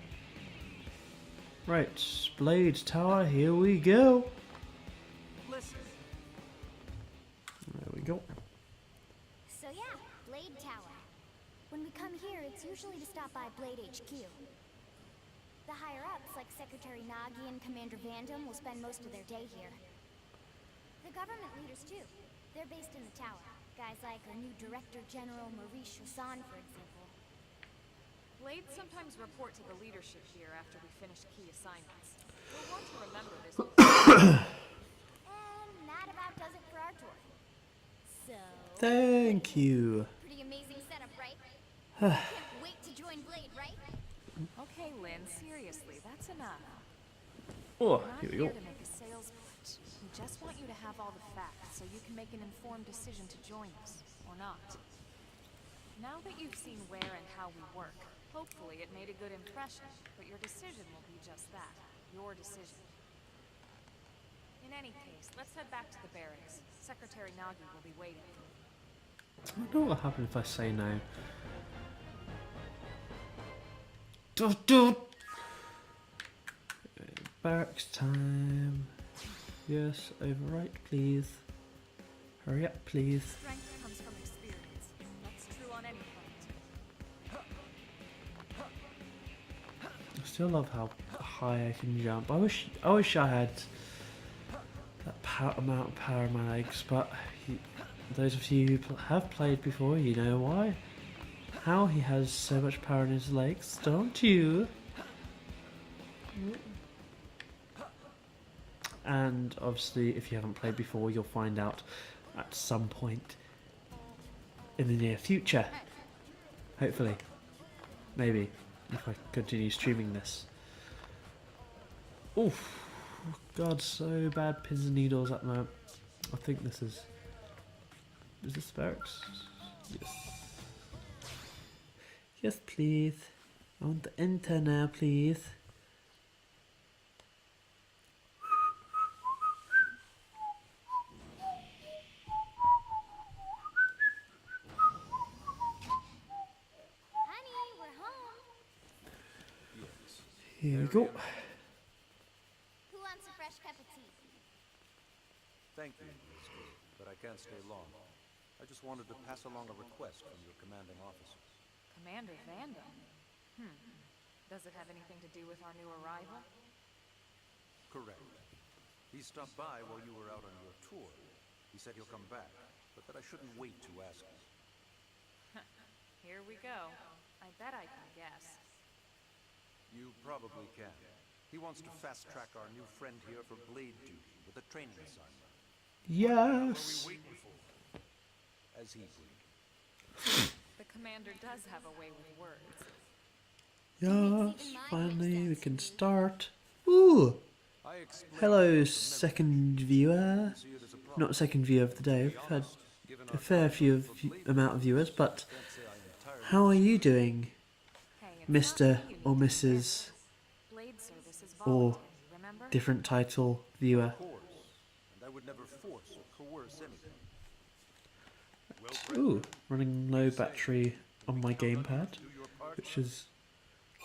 Right, Blade Tower, here we go. Listen. There we go. So yeah, Blade Tower. When we come here, it's usually to stop by Blade HQ. The higher-ups, like Secretary Nagi and Commander Vandom, will spend most of their day here. The government leaders, too. They're based in the tower. Guys like our new Director General Maurice Chassan, for example. Blades sometimes report to the leadership here after we finish key assignments. We'll want to remember this. And that about does it for our tour. So... Thank you. Pretty amazing setup, right? Can't wait to join Blade, right? Okay, Lynn, seriously, that's enough. Oh, We're not here we here go. to make a sales pitch. We just want you to have all the facts so you can make an informed decision to join us, or not. Now that you've seen where and how we work, hopefully it made a good impression, but your decision will be just that, your decision. In any case, let's head back to the barracks. Secretary Nagi will be waiting. I wonder what will happen if I say no. Barracks time. Yes, overwrite, please. Hurry up, please. Strength comes from experience. That's true on any front. I still love how high I can jump. I wish I had that amount of power in my legs, but those of you who have played before, you know why. How he has so much power in his legs, don't you? And obviously, if you haven't played before, you'll find out at some point in the near future. Hopefully. Maybe. If I continue streaming this. Oof. God, so bad pins and needles at the moment. I think this is... Is this barracks? Yes. Yes, please. I want to enter now, please. Honey, we're home. Yes. Here we go. Who wants a fresh cup of tea? Thank you, Miss Gray, but I can't stay long. I just wanted to pass along a request from your commanding officer. Commander Vanden? Does it have anything to do with our new arrival? Correct. He stopped by while you were out on your tour. He said he'll come back, but that I shouldn't wait to ask him. Here we go. I bet I can guess. You probably can. He wants to fast-track our new friend here for blade duty with a training assignment. Yes. What are we waiting for? As he breathed. The commander does have a way with words. Yes. Finally, we can start. Ooh. I explained Hello, second viewer. see it as a problem. Not second viewer of the day. We've had a fair few amount of viewers, but how are you doing, Hey, it's Mr. not you or need to Mrs. Blade service is or voluntary, remember? different title viewer? Of course. And I would never force or coerce anything. Well, Ooh, running low battery on my gamepad, do your part. which is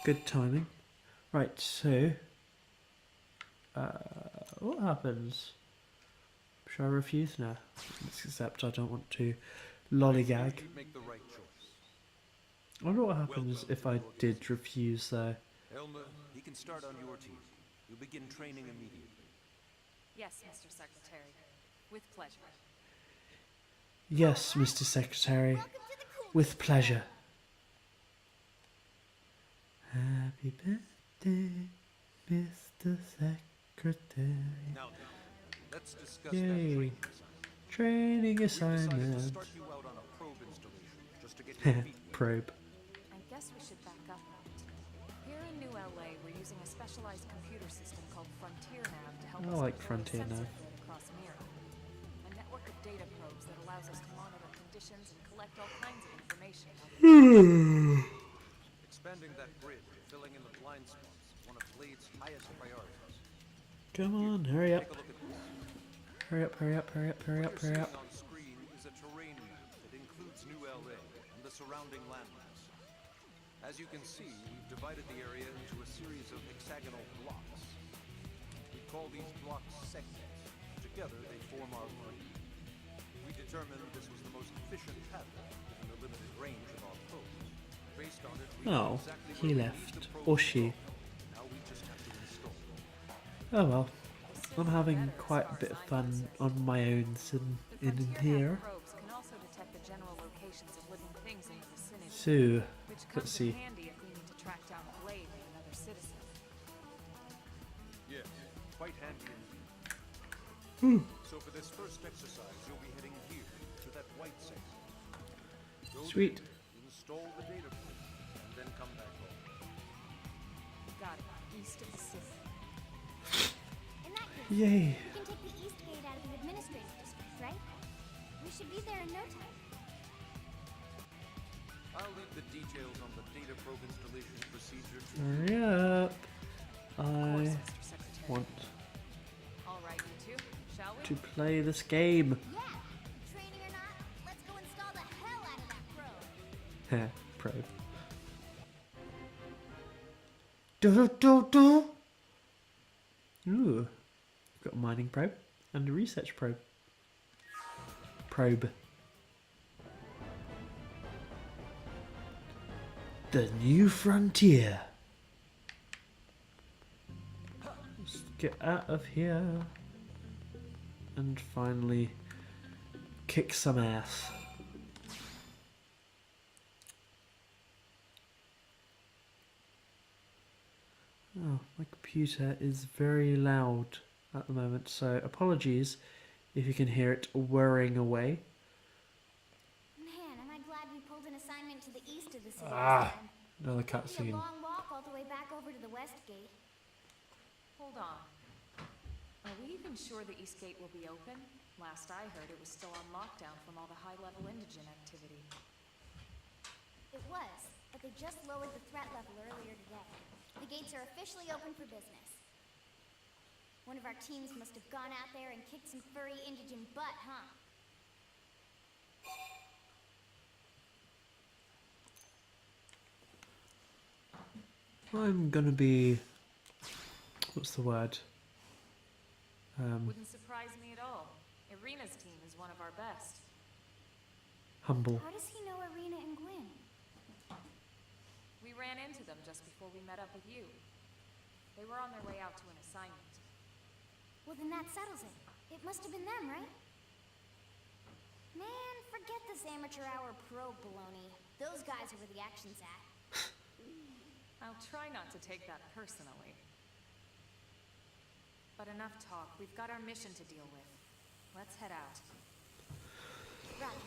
good timing. Right, so what happens? Should I refuse now? Except I don't want to lollygag. You make the right choice. I wonder what happens if I did refuse though. Elmer, he can start on your team. You'll begin training immediately. Yes, Mr. Secretary. With pleasure. Yes, Mr. Secretary, Welcome to the cool. with pleasure. Happy birthday, Mr. Secretary. Now, let's discuss Yay. that training assignment. Training We've decided to assignment. start you out on a probe installation, just to get your feet wet. Probe. I guess we should back up a bit. Here in New LA, we're using a specialized computer system called Frontier Nav to help I us like control Frontier sensor Nav. grid across Mirror. A network of data probes that allows us to monitor conditions and collect all kinds of information about the Expanding that grid and filling in the blind spots is one of Blade's highest priorities. Come on, hurry up. Take a look at this. Hurry up, hurry up, hurry up, hurry up, What you're hurry up. seeing on screen is a terrain map that includes New LA and the surrounding landmass. As you can see, we've divided the area into a series of hexagonal blocks. We call these blocks segments. Together, they form our grid. We determined this was the most efficient pattern, given the limited range of our probes. Based on it, we know Oh, exactly he where we need left. the probe Or to she. go. Now we just have to install them. Oh well. I'm having quite a bit of fun on my own The in Frontier here. Nav probes can also detect the general locations of living things in the vicinity, So, which let's comes see. in handy if we need to track down a Blade and another citizen. Yes, quite handy indeed. So for this first exercise, you'll be heading here to that white section. Go Sweet. there, install the data probe, and then come back home. Got it. East of the city. In that case, Yay. we can take the east gate out of the administrative district, right? We should be there in no time. I'll leave the details on the data probe installation procedure to Hurry up. Of course, I Mr. Secretary. want All right, you two, shall we? to play this game. Yeah. Training or not, let's go install the hell out of that probe. Heh, probe. Do do do do. Ooh, got a mining probe. And a research probe. The new frontier. Let's get out of here. And finally kick some ass. Oh, my computer is very loud at the moment, so apologies if you can hear it whirring away. Man, am I glad we pulled an assignment to the east of the city. Another It'd be a cutscene. long walk all the way back over to the west gate. Hold on. Are we even sure the East Gate will be open? Last I heard, it was still on lockdown from all the high-level indigent activity. It was, but they just lowered the threat level earlier today. The gates are officially open for business. One of our teams must have gone out there and kicked some furry indigent butt, huh? I'm gonna be... what's the word? Wouldn't surprise me at all. Irina's team is one of our best. Humble. How does he know Irina and Gwyn? We ran into them just before we met up with you. They were on their way out to an assignment. Well, then that settles it. It must have been them, right? Man, forget this amateur hour pro baloney. Those guys are where the action's at. I'll try not to take that personally. But enough talk. We've got our mission to deal with. Let's head out. Right.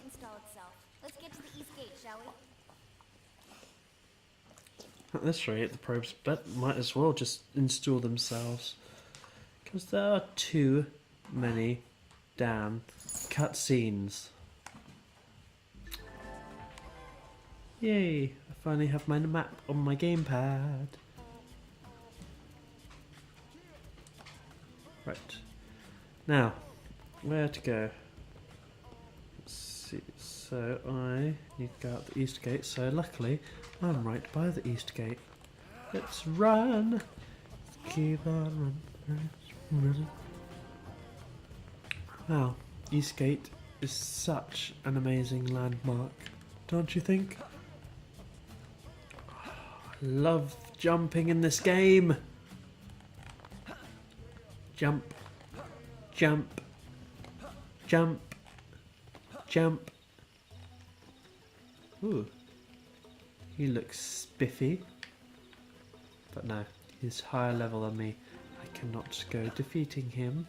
Install itself. Let's get to the east gate, shall we? At this rate, the probes might as well just install themselves. Because there are too many damn cutscenes. Yay! I finally have my map on my gamepad. Right. Now, where to go? Let's see. So I need to go out the east gate. So luckily, I'm right by the east gate. Let's run! Let's keep on running. Wow, East Gate is such an amazing landmark, don't you think? I love jumping in this game. Jump, jump, jump, jump. Ooh. He looks spiffy. But no, he's higher level than me. I cannot go defeating him.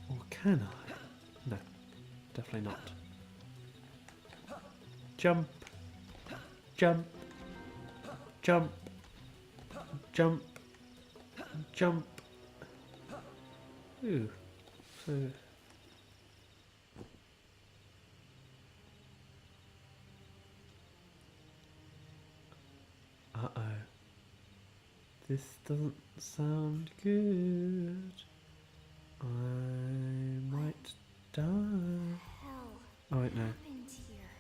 Or can I? No, definitely not. Jump, jump, jump, jump, jump. Ooh, so... Uh-oh. This doesn't sound good. I might die. Hell. Oh wait, no. Happened here?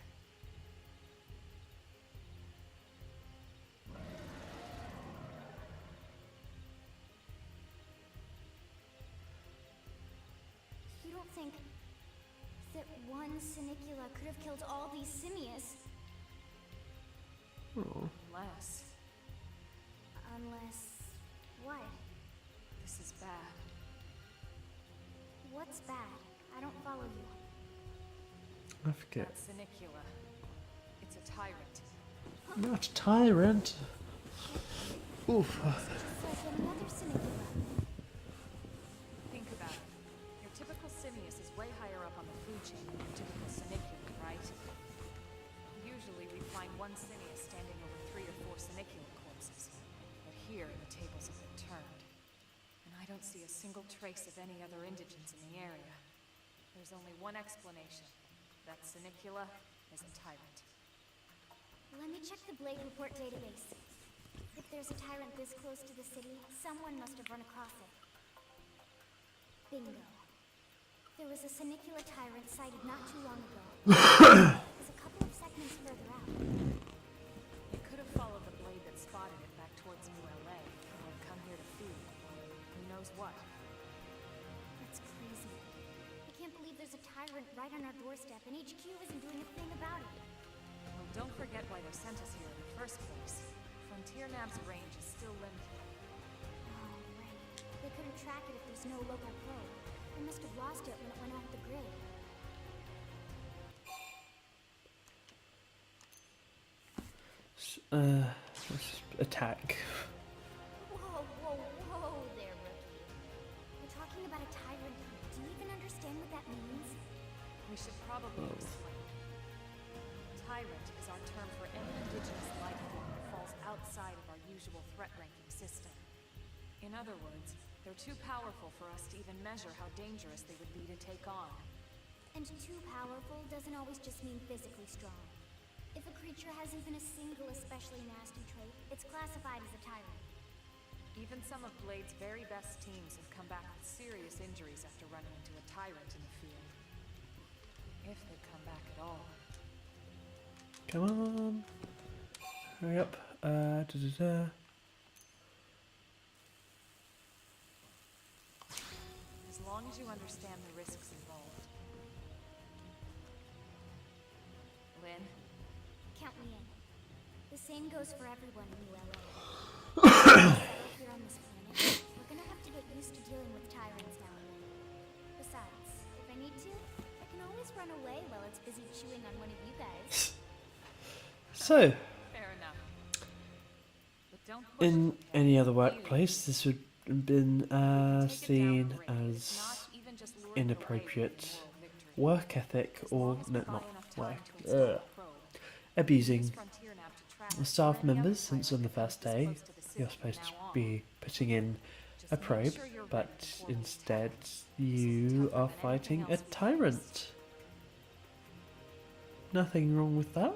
You don't think that one Sinicula could have killed all these simius? Oh. Unless... what? This is bad. What's bad? I don't follow you. I forget. That Sinicula. It's a tyrant. Not a tyrant. Oof. Just like another Sinicula. Think about it. Your typical simius is way higher up on the food chain than your typical Sinicula, right? Usually we find one simius standing over 3 or 4 Sinicula corpses. But here the tables have been turned. And I don't see a single trace of any other indigents in the area. There's only one explanation. That Sinicula is a tyrant. Let me check the Blade Report database. If there's a tyrant this close to the city, someone must have run across it. Bingo. There was a Sinicula tyrant sighted not too long ago. It's a couple of segments further out. You could have followed the blade that spotted it back towards New LA, or come here to feed. Who knows what? tyrant right on our doorstep, and HQ isn't doing a thing about it. Well, don't forget why they sent us here in the first place. Frontier Nav's range is still limited. Oh, right. They couldn't track it if there's no local probe. They must have lost it when it went off the grid. Let's just attack. Whoa, whoa, whoa there, rookie. We're talking about a tyrant. Do you even understand what that means? We should probably explain. Tyrant is our term for any indigenous life form that falls outside of our usual threat ranking system. In other words, they're too powerful for us to even measure how dangerous they would be to take on. And too powerful doesn't always just mean physically strong. If a creature has even a single especially nasty trait, it's classified as a tyrant. Even some of Blade's very best teams have come back with serious injuries after running into a tyrant in the field. If they come back at all. Come on. Hurry up. As long as you understand the risks involved. Lynn? Count me in. The same goes for everyone in New LA. Here on this planet, we're gonna have to get used to dealing with tyrants now and then. Besides, if I need to, I can always run away while it's busy chewing on one of you guys. So, Fair enough. But don't push in it, okay? any other workplace, this would have been Take it down seen the range. It's as not even just luring you away inappropriate from moral victory. work ethic, As or long as we no, buy not enough time work, to install a probe, abusing use Frontier Nav to track the us staff or any other members. Since on the tyrant that first comes this day, close to the city you're from supposed to now on. be putting in Just a make probe, sure you're ready but before we instead attack. you tougher are than anything fighting a else we've tyrant. Nothing wrong with that,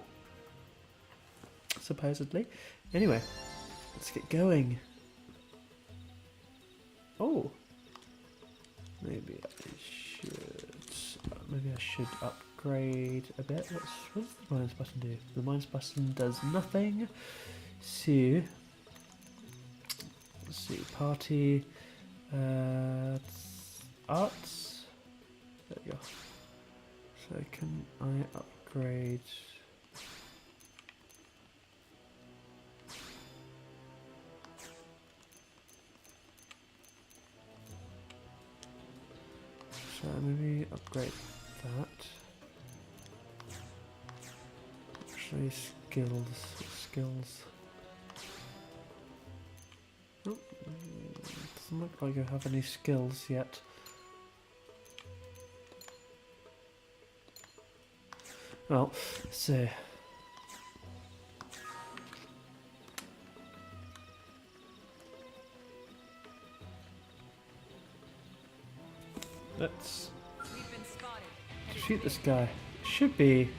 supposedly. Anyway, let's get going. Oh, maybe I should upgrade a bit. What does the minus button do? The minus button does nothing. So let's see, party, arts. There we go. So can I upgrade? So maybe upgrade that. Actually, skills. Oh, doesn't look like I have any skills yet. Well, so let's We've been spotted. Headed shoot to this the- guy. Should be.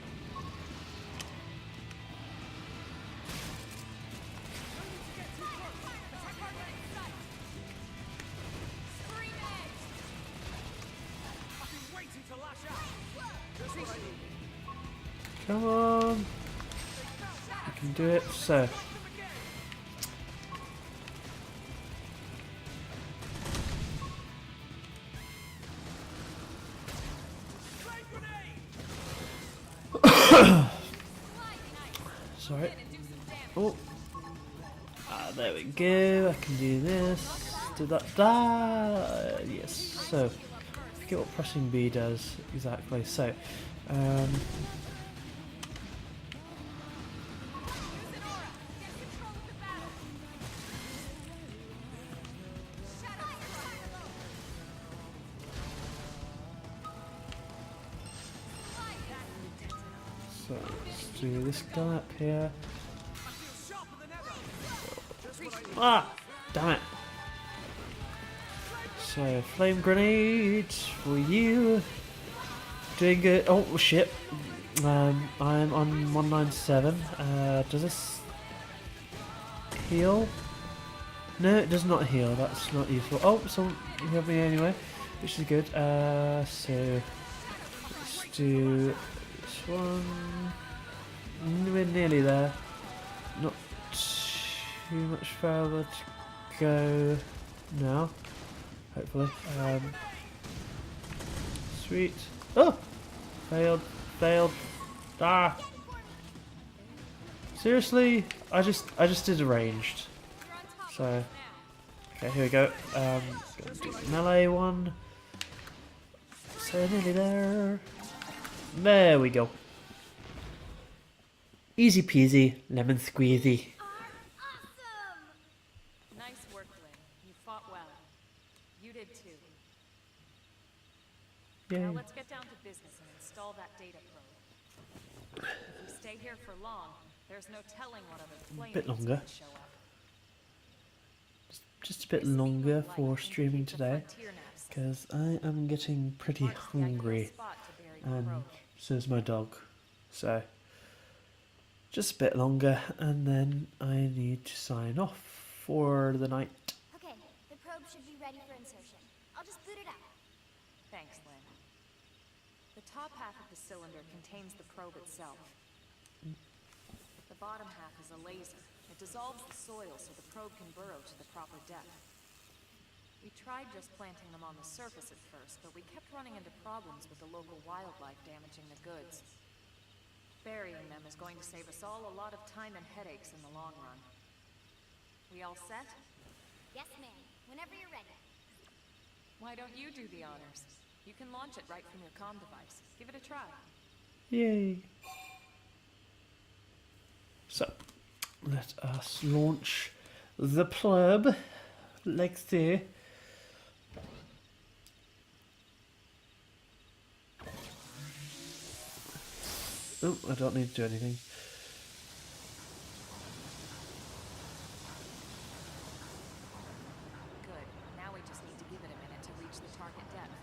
Come on. You can do it. So. Sorry. Oh. There we go. I can do this. Do that. Yes. So, I forget what pressing B does exactly. So, so let's do this guy up here. Ah, damn it. So, flame grenade for you. Doing good. Oh shit. I'm on 197. Does this heal? No, it does not heal. That's not useful. Oh, someone healed me anyway, which is good. So let's do this one. We're nearly there. Not too much further to go now. Hopefully. Sweet. Oh, Failed. Failed. Ah! Seriously? I just did a ranged. So, okay, here we go. Gonna do melee one. So nearly there. There we go. Easy peasy, lemon squeezy. Nice work, Lynn. You fought well. You did too. Now Yay. let's get down to business and install that data probe. If we stay here for long, there's no telling what other playmates Bit longer. might show up. Just a bit longer for streaming today, because I am getting pretty hungry, and so is my dog. So, just a bit longer, and then I need to sign off for the night. Okay, the probe should be ready for insertion. I'll just boot it up. Thanks, Lynn. The top half of the cylinder contains the probe itself. The bottom half is a laser. It dissolves the soil so the probe can burrow to the proper depth. We tried just planting them on the surface at first, but we kept running into problems with the local wildlife damaging the goods. Burying them is going to save us all a lot of time and headaches in the long run. We all set? Yes, ma'am. Whenever you're ready. Why don't you do the honors? You can launch it right from your comm device. Give it a try. Yay! So, let us launch the probe. Like so. Oh, I don't need to do anything. Good. Now we just need to give it a minute to reach the target depth.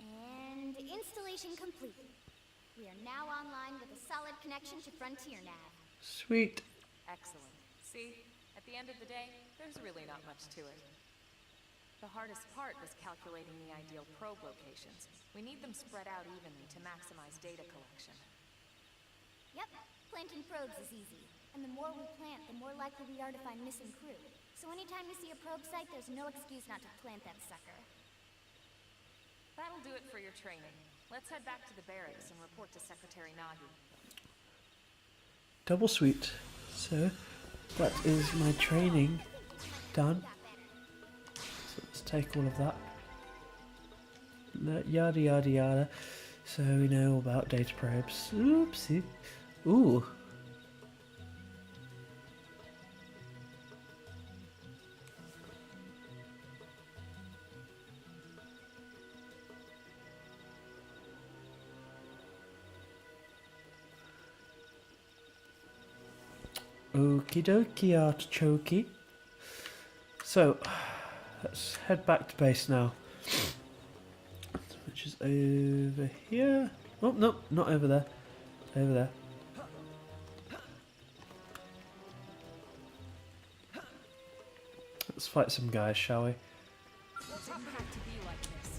And installation complete. We are now online with a solid connection to Frontier Nav. Sweet. Excellent. See, at the end of the day, there's really not much to it. The hardest part was calculating the ideal probe locations. We need them spread out evenly to maximize data collection. Yep, planting probes is easy. And the more we plant, the more likely we are to find missing crew. So anytime you see a probe site, there's no excuse not to plant that sucker. That'll do it for your training. Let's head back to the barracks and report to Secretary Nagy. Double sweet. So, that is my training done. So let's take all of that. Yada yada yada. So we know about data probes. Oopsie. Ooh. Okie dokie, artichoke. So, let's head back to base now. Which is over here. Oh, no, not over there. Over there. Let's fight some guys, shall we? It didn't have to be like this.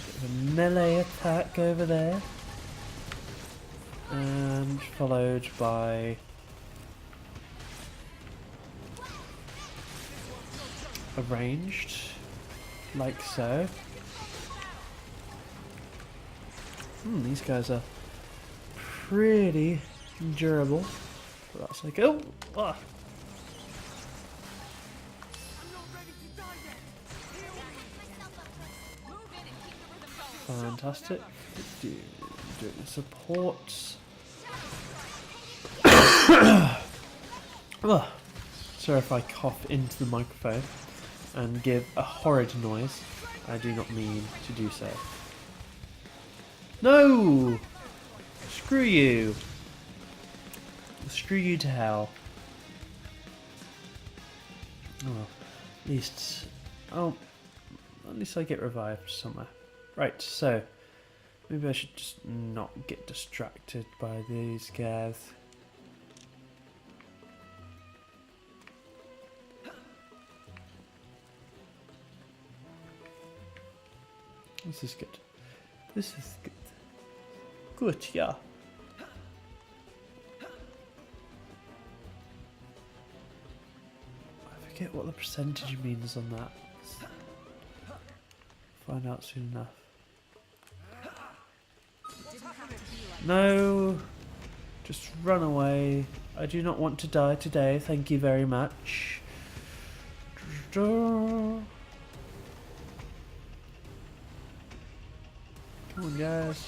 Bit of a melee attack over there. And followed by a ranged, like so. These guys are pretty durable. But that's like, oh! Ah. Fantastic. Doing supports. Oh, sorry if I cough into the microphone and give a horrid noise. I do not mean to do so. No! Screw you. Screw you to hell. Oh, well, at least... Oh, at least I get revived somewhere. Right, so... Maybe I should just not get distracted by these guys. This is good. This is good. Good, yeah. forget what the percentage means on that. Find out soon enough. No! Just run away. I do not want to die today, thank you very much. Come on, guys.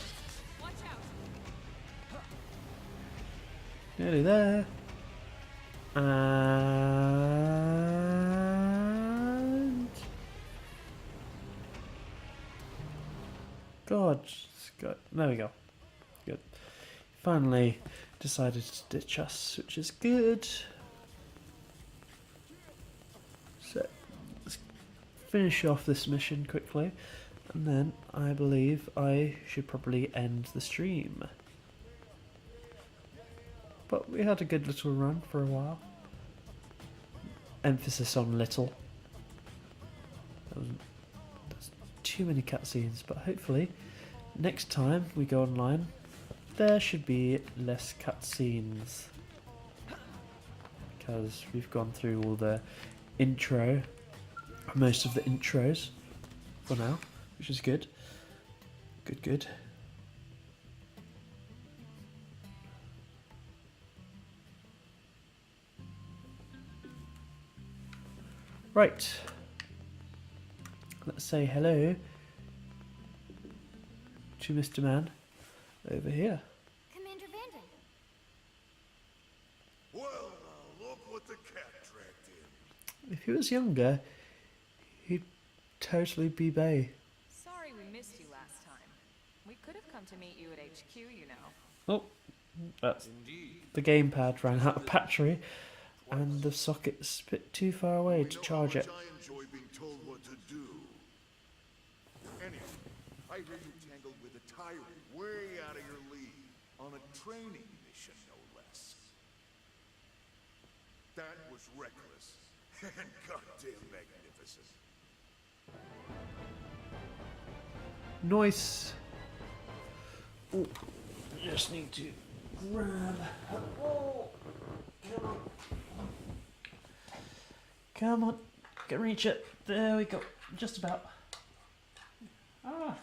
Nearly there. And God, there we go. Good. Finally decided to ditch us, which is good. So let's finish off this mission quickly, and then I believe I should probably end the stream. But we had a good little run for a while. Emphasis on little. There's too many cutscenes, but hopefully next time we go online there should be less cutscenes. Because we've gone through all the intro, most of the intros for now, which is good. Good. Right, let's say hello to Mr. Man over here. Commander Vanden. Well, now look what the cat dragged in. If he was younger, he'd totally be Bay. Sorry we missed you last time. We could have come to meet you at HQ, you know. Oh, that's Indeed. the gamepad ran out of battery, and the socket's a bit too far away to charge it. I enjoy being told what to do. Anyway, I hear you tangled with a tyrant way out of your league on a training mission, no less. That was reckless and goddamn magnificent. Nice. Oh, just need to grab. Oh, come on. Come on, can reach it. There we go. Just about. Ah.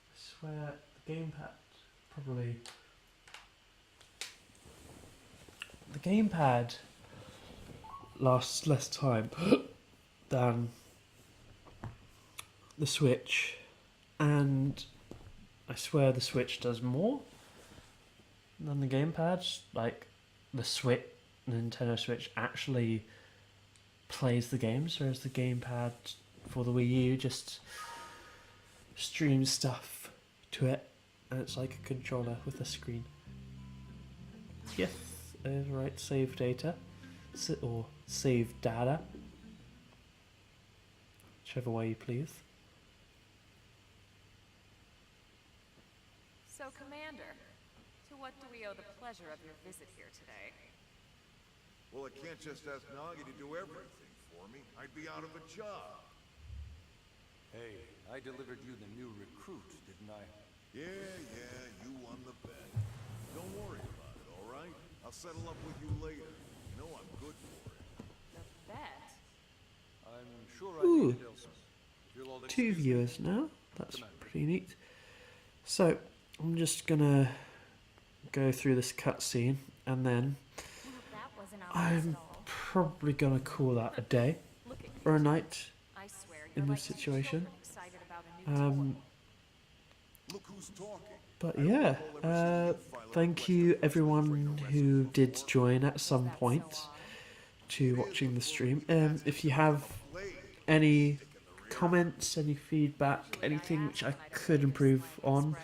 I swear the gamepad probably. The gamepad lasts less time than the Switch, and I swear the Switch does more than the gamepad. Like the Nintendo Switch actually plays the games, whereas the gamepad for the Wii U just streams stuff to it, and it's like a controller with a screen. Yes, right, save data, or save data, whichever way you please. So, Commander, to what do we owe the pleasure of your visit here today? Well, I can't just ask Nagi to do everything for me. I'd be out of a job. Hey, I delivered you the new recruit, didn't I? Yeah, you won the bet. Don't worry about it, all right? I'll settle up with you later. You know I'm good for it. The bet? I'm sure I Ooh. needed Elsa. You'll all 2 excuse me. viewers now. That's pretty neat. So I'm just gonna go through this cutscene, and then That wasn't obvious I'm at all. probably gonna call that a day Look at you. or a night I swear in you're this like situation. children excited about a new toy. Look who's talking. But yeah, thank you everyone who did join at some point to watching the stream. If you have any comments, any feedback, anything which I could improve on,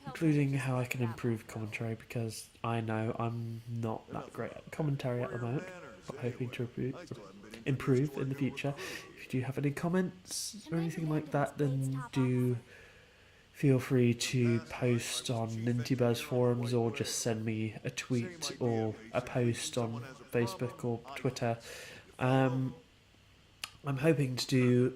including how I can improve commentary, because I know I'm not that great at commentary at the moment, but hoping to improve in the future. If you do have any comments or anything like that, then do feel free to post on NintyBuzz forums, or just send me a tweet or a post on Facebook or Twitter. I'm hoping to do,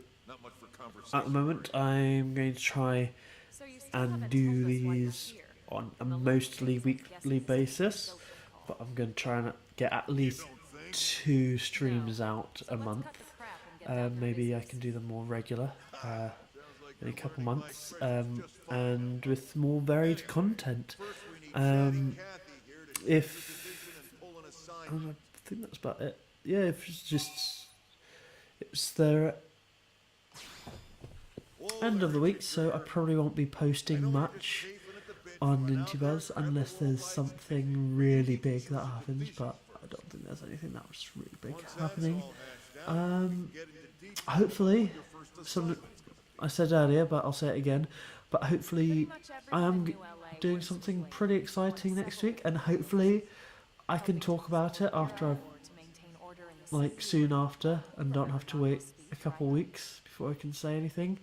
at the moment, I'm going to try So you still and haven't do told us why you're these here. on a mostly weekly basis, but I'm going to try and get at least 2 streams out a month. Maybe I can do them more regular in a couple months, and with more varied content. If I think that's about it. Yeah, if it's the end of the week, so I probably won't be posting much on NintyBuzz unless there's something really big that happens, but I don't think there's anything that was really big happening. Hopefully, I said earlier, but I'll say it again, but hopefully I am doing something pretty exciting next week, and hopefully I can talk about it after soon after, and don't have to wait a couple of weeks before I can say anything.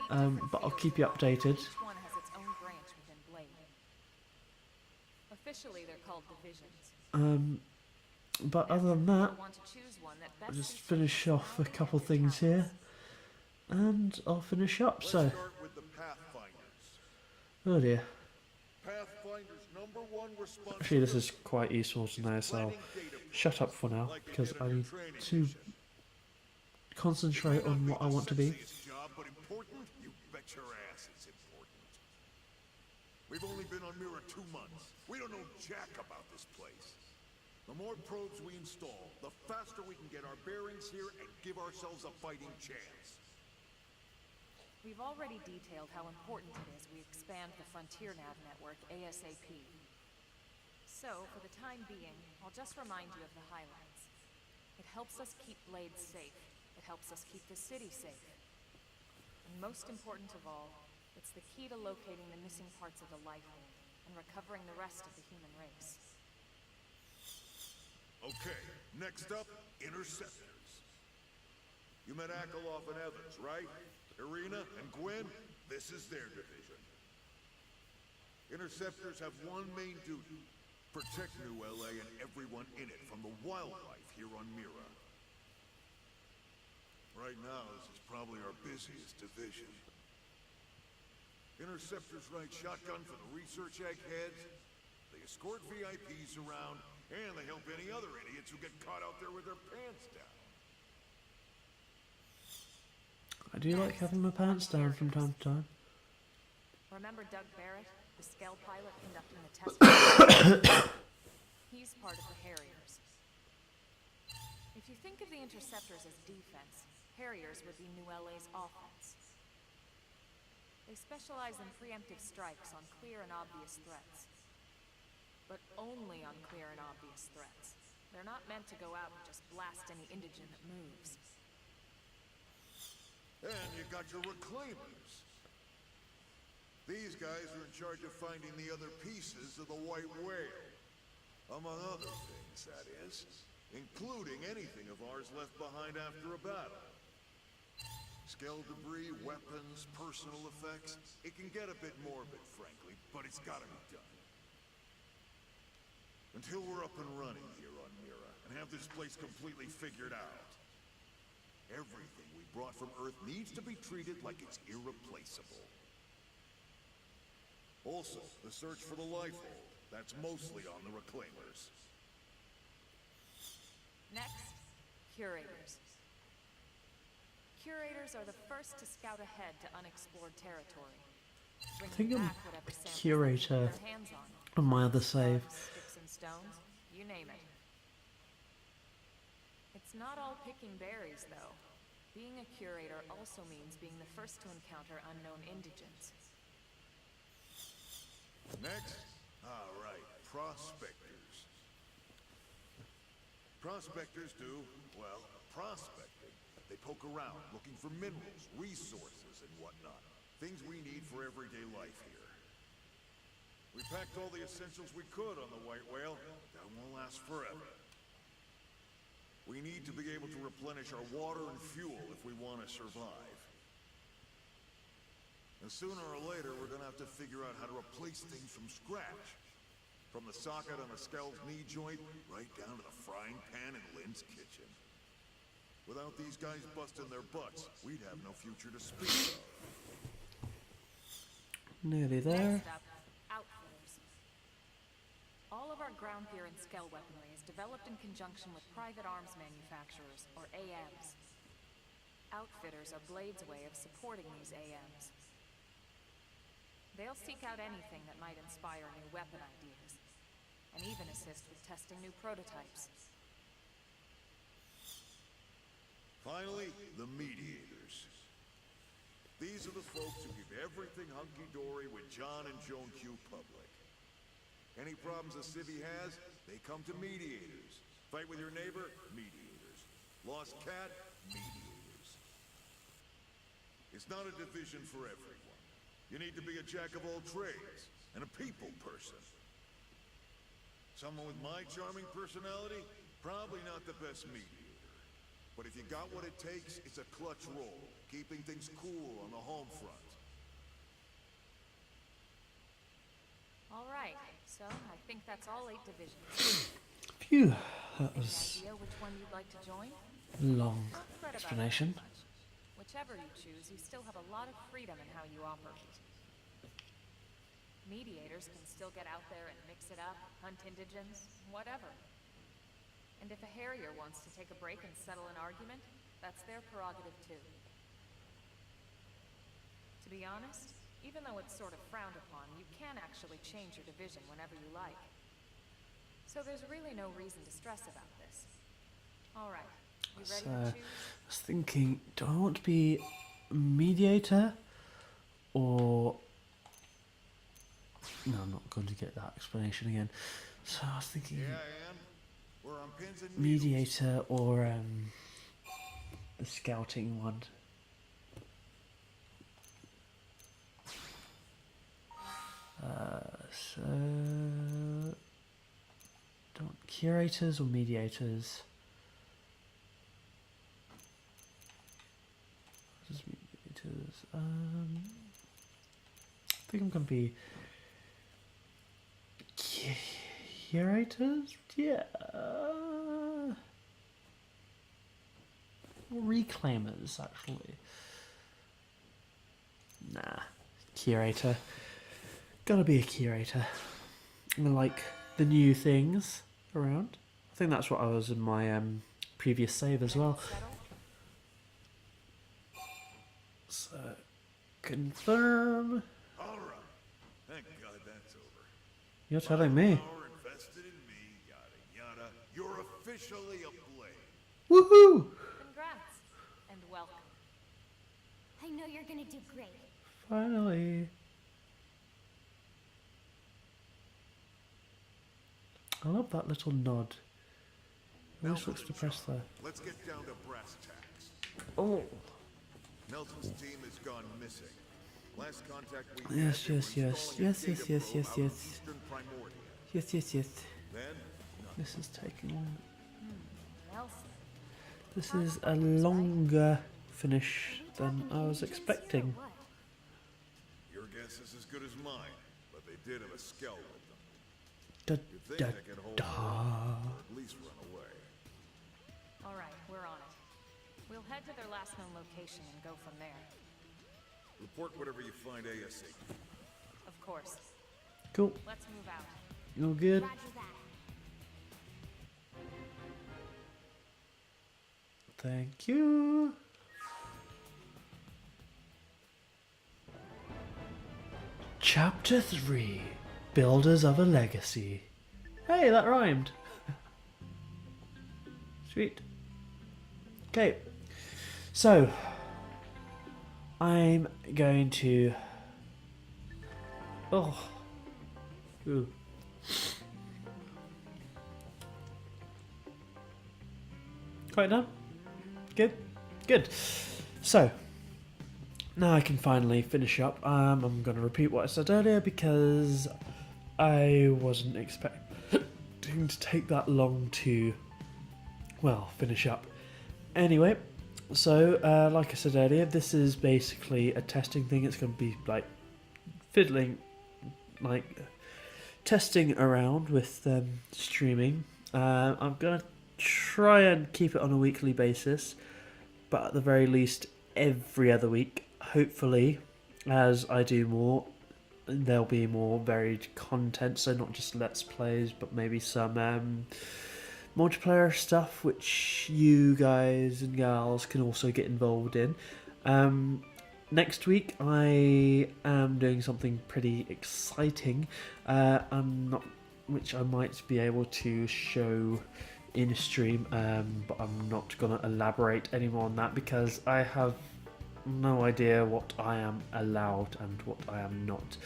But I'll keep you updated. Each one has its own branch within Blade. Officially, they're called divisions. But other than that, Want to choose one that I'll best just suits finish your off a personality couple and things here, talents. and I'll finish up. Let's So, start with the Pathfinders. oh dear. Pathfinder's #1 responsibility. Actually, this is quite useful to know, so I'll shut up for now because I need to concentrate on what I want to be. Job, but important? You bet your ass it's important. We've only been on Mirror 2 months. We don't know jack about this place. The more probes we install, the faster we can get our bearings here and give ourselves a fighting chance. We've already detailed how important it is we expand the Frontier Nav network ASAP. So, for the time being, I'll just remind you of the highlights. It helps us keep Blade safe. It helps us keep the city safe. And most important of all, it's the key to locating the missing parts of the life form and recovering the rest of the human race. Okay, next up, Interceptors. You met Akalov and Evans, right? Irina and Gwen, this is their division. Interceptors have one main duty: protect New LA and everyone in it from the wildlife here on Mira. Right now, this is probably our busiest division. Interceptors ride shotgun for the research eggheads, they escort VIPs around, and they help any other idiots who get caught out there with their pants down. I do like having my pants down from time to time. Remember Doug Barrett, the Skell pilot conducting the test? He's part of the Harriers. If you think of the Interceptors as defense, Harriers would be New LA's offense. They specialize in preemptive strikes on clear and obvious threats. But only on clear and obvious threats. They're not meant to go out and just blast any indigent that moves. And you got your Reclaimers. These guys are in charge of finding the other pieces of the White Whale. Among other things, that is. Including anything of ours left behind after a battle. Skell debris, weapons, personal effects. It can get a bit morbid, frankly, but it's gotta be done. Until we're up and running here on Mira, and have this place completely figured out. Everything we brought from Earth needs to be treated like it's irreplaceable. Also, the search for the Lifehold. That's mostly on the Reclaimers. Next, Curators. Curators are the first to scout ahead to unexplored territory. I think I'm back whatever samples they Curator can get their hands on on. my other save. Sticks and stones, you name it. It's not all picking berries, though. Being a curator also means being the first to encounter unknown indigents. Next? All right, Prospectors. Prospectors do, well, prospecting. They poke around, looking for minerals, resources, and whatnot. Things we need for everyday life here. We packed all the essentials we could on the White Whale, but that won't last forever. We need to be able to replenish our water and fuel if we want to survive. And sooner or later, we're gonna have to figure out how to replace things from scratch. From the socket on the Skell's knee joint, right down to the frying pan in Lynn's kitchen. Without these guys busting their butts, we'd have no future to speak of. Nearly there. Next up, Outfitters. All of our ground gear and scale weaponry is developed in conjunction with private arms manufacturers, or AMs. Outfitters are Blade's way of supporting these AMs. They'll seek out anything that might inspire new weapon ideas, and even assist with testing new prototypes. Finally, the mediators. These are the folks who keep everything hunky-dory with John and Joan Q public. Any problems a civvy has, they come to mediators. Fight with your neighbor? Mediators. Lost cat? Mediators. It's not a division for everyone. You need to be a jack of all trades, and a people person. Someone with my charming personality? Probably not the best mediator. But if you got what it takes, it's a clutch role, keeping things cool on the home front. All right, so I think that's all 8 divisions. Phew, that Any was idea which one you'd like to join? a long Don't fret about it explanation. too much. Whichever you choose, you still have a lot of freedom in how you operate. Mediators can still get out there and mix it up, hunt indigents, whatever. And if a Harrier wants to take a break and settle an argument, that's their prerogative too. To be honest, even though it's sort of frowned upon, you can actually change your division whenever you like. So there's really no reason to stress about this. Alright, you ready So, to I choose? was thinking, do I want to be mediator or... No, I'm not going to get that explanation again. So I was thinking Yeah, I am. We're on pins and needles. mediator or the scouting one. So don't curators or mediators. What is mediators? I think I'm gonna be curators. Yeah. Reclaimers, actually. Nah, curator. Gotta be a curator. I mean, like the new things around. I think that's what I was in my previous save as well. Settle? So, confirm. All right. Thank God that's over. You're telling me. Power invested in me, yada yada. You're officially a Blade. Woohoo! Congrats, and welcome. I know you're gonna do great. Finally. I love that little nod. Always looks depressed there. Let's get down to brass tacks. Oh. Nelson's team has gone missing. Last contact we Yes, had, they were yes, yes. installing a Yes, data yes, yes, probe yes, out in yes. Eastern Primordia. Yes, yes, yes. Then, This is taking long. Nelson. This is a longer finish than I was expecting. your guess is as good as mine, but they did have a skell with them. Da, You'd think da, they could hold da. them, at least run away. All right, we're on it. We'll head to their last known location and go from there. Report whatever you find ASAP. Of course. Cool. Let's move out. All good. Roger that. Thank you. Chapter 3. Builders of a Legacy. Hey, that rhymed. Sweet. Okay. So, I'm going to... Oh. Ooh. Quite done? Good? Good. So, now I can finally finish up. I'm going to repeat what I said earlier because I wasn't expecting to take that long to, well, finish up. Anyway, so, like I said earlier, this is basically a testing thing. It's going to be, like, fiddling, like, testing around with streaming. I'm going to try and keep it on a weekly basis, but at the very least every other week, hopefully, as I do more. there'll be more varied content, so not just Let's Plays, but maybe some multiplayer stuff which you guys and gals can also get involved in. Next week I am doing something pretty exciting, which I might be able to show in stream, but I'm not going to elaborate anymore on that because I have no idea what I am allowed and what I am not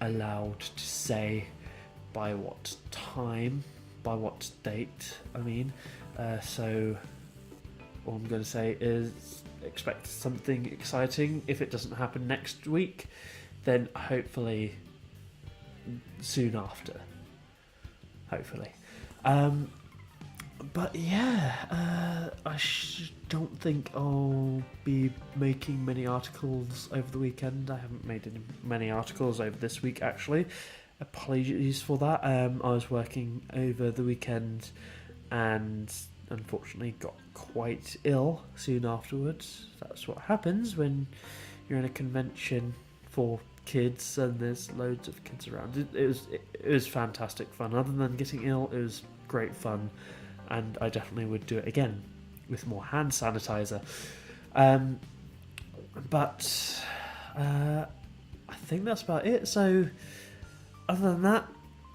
allowed to say, by what time, by what date, I mean. So all I'm going to say is expect something exciting. If it doesn't happen next week, then hopefully soon after. Hopefully. But yeah, I don't think I'll be making many articles over the weekend. I haven't made many articles over this week, actually. Apologies for that. I was working over the weekend and unfortunately got quite ill soon afterwards. That's what happens when you're in a convention for kids and there's loads of kids around. It was fantastic fun. Other than getting ill, it was great fun, and I definitely would do it again with more hand sanitizer. But I think that's about it. So other than that,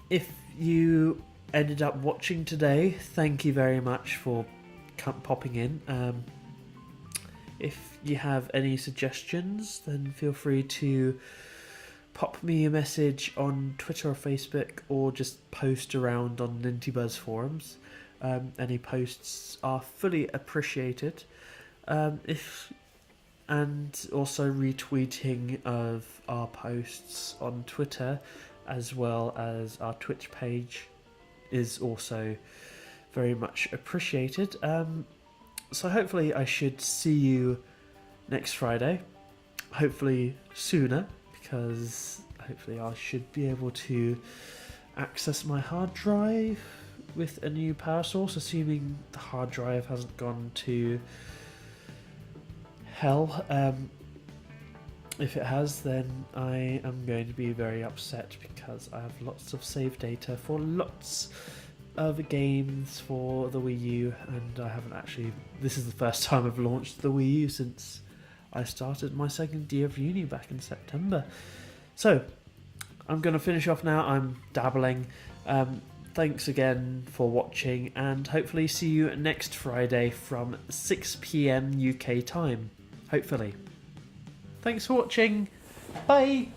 if you ended up watching today, thank you very much for popping in. If you have any suggestions, then feel free to pop me a message on Twitter or Facebook, or just post around on NintyBuzz forums. Any posts are fully appreciated. And also retweeting of our posts on Twitter, as well as our Twitch page, is also very much appreciated. So hopefully I should see you next Friday, hopefully sooner, because hopefully I should be able to access my hard drive with a new power source, assuming the hard drive hasn't gone to hell. If it has, then I am going to be very upset because I have lots of save data for lots of games for the Wii U, and I haven't actually... This is the first time I've launched the Wii U since I started my second year of uni back in September. So, I'm going to finish off now. I'm dabbling. Thanks again for watching, and hopefully see you next Friday from 6 PM UK time. Hopefully. Thanks for watching. Bye!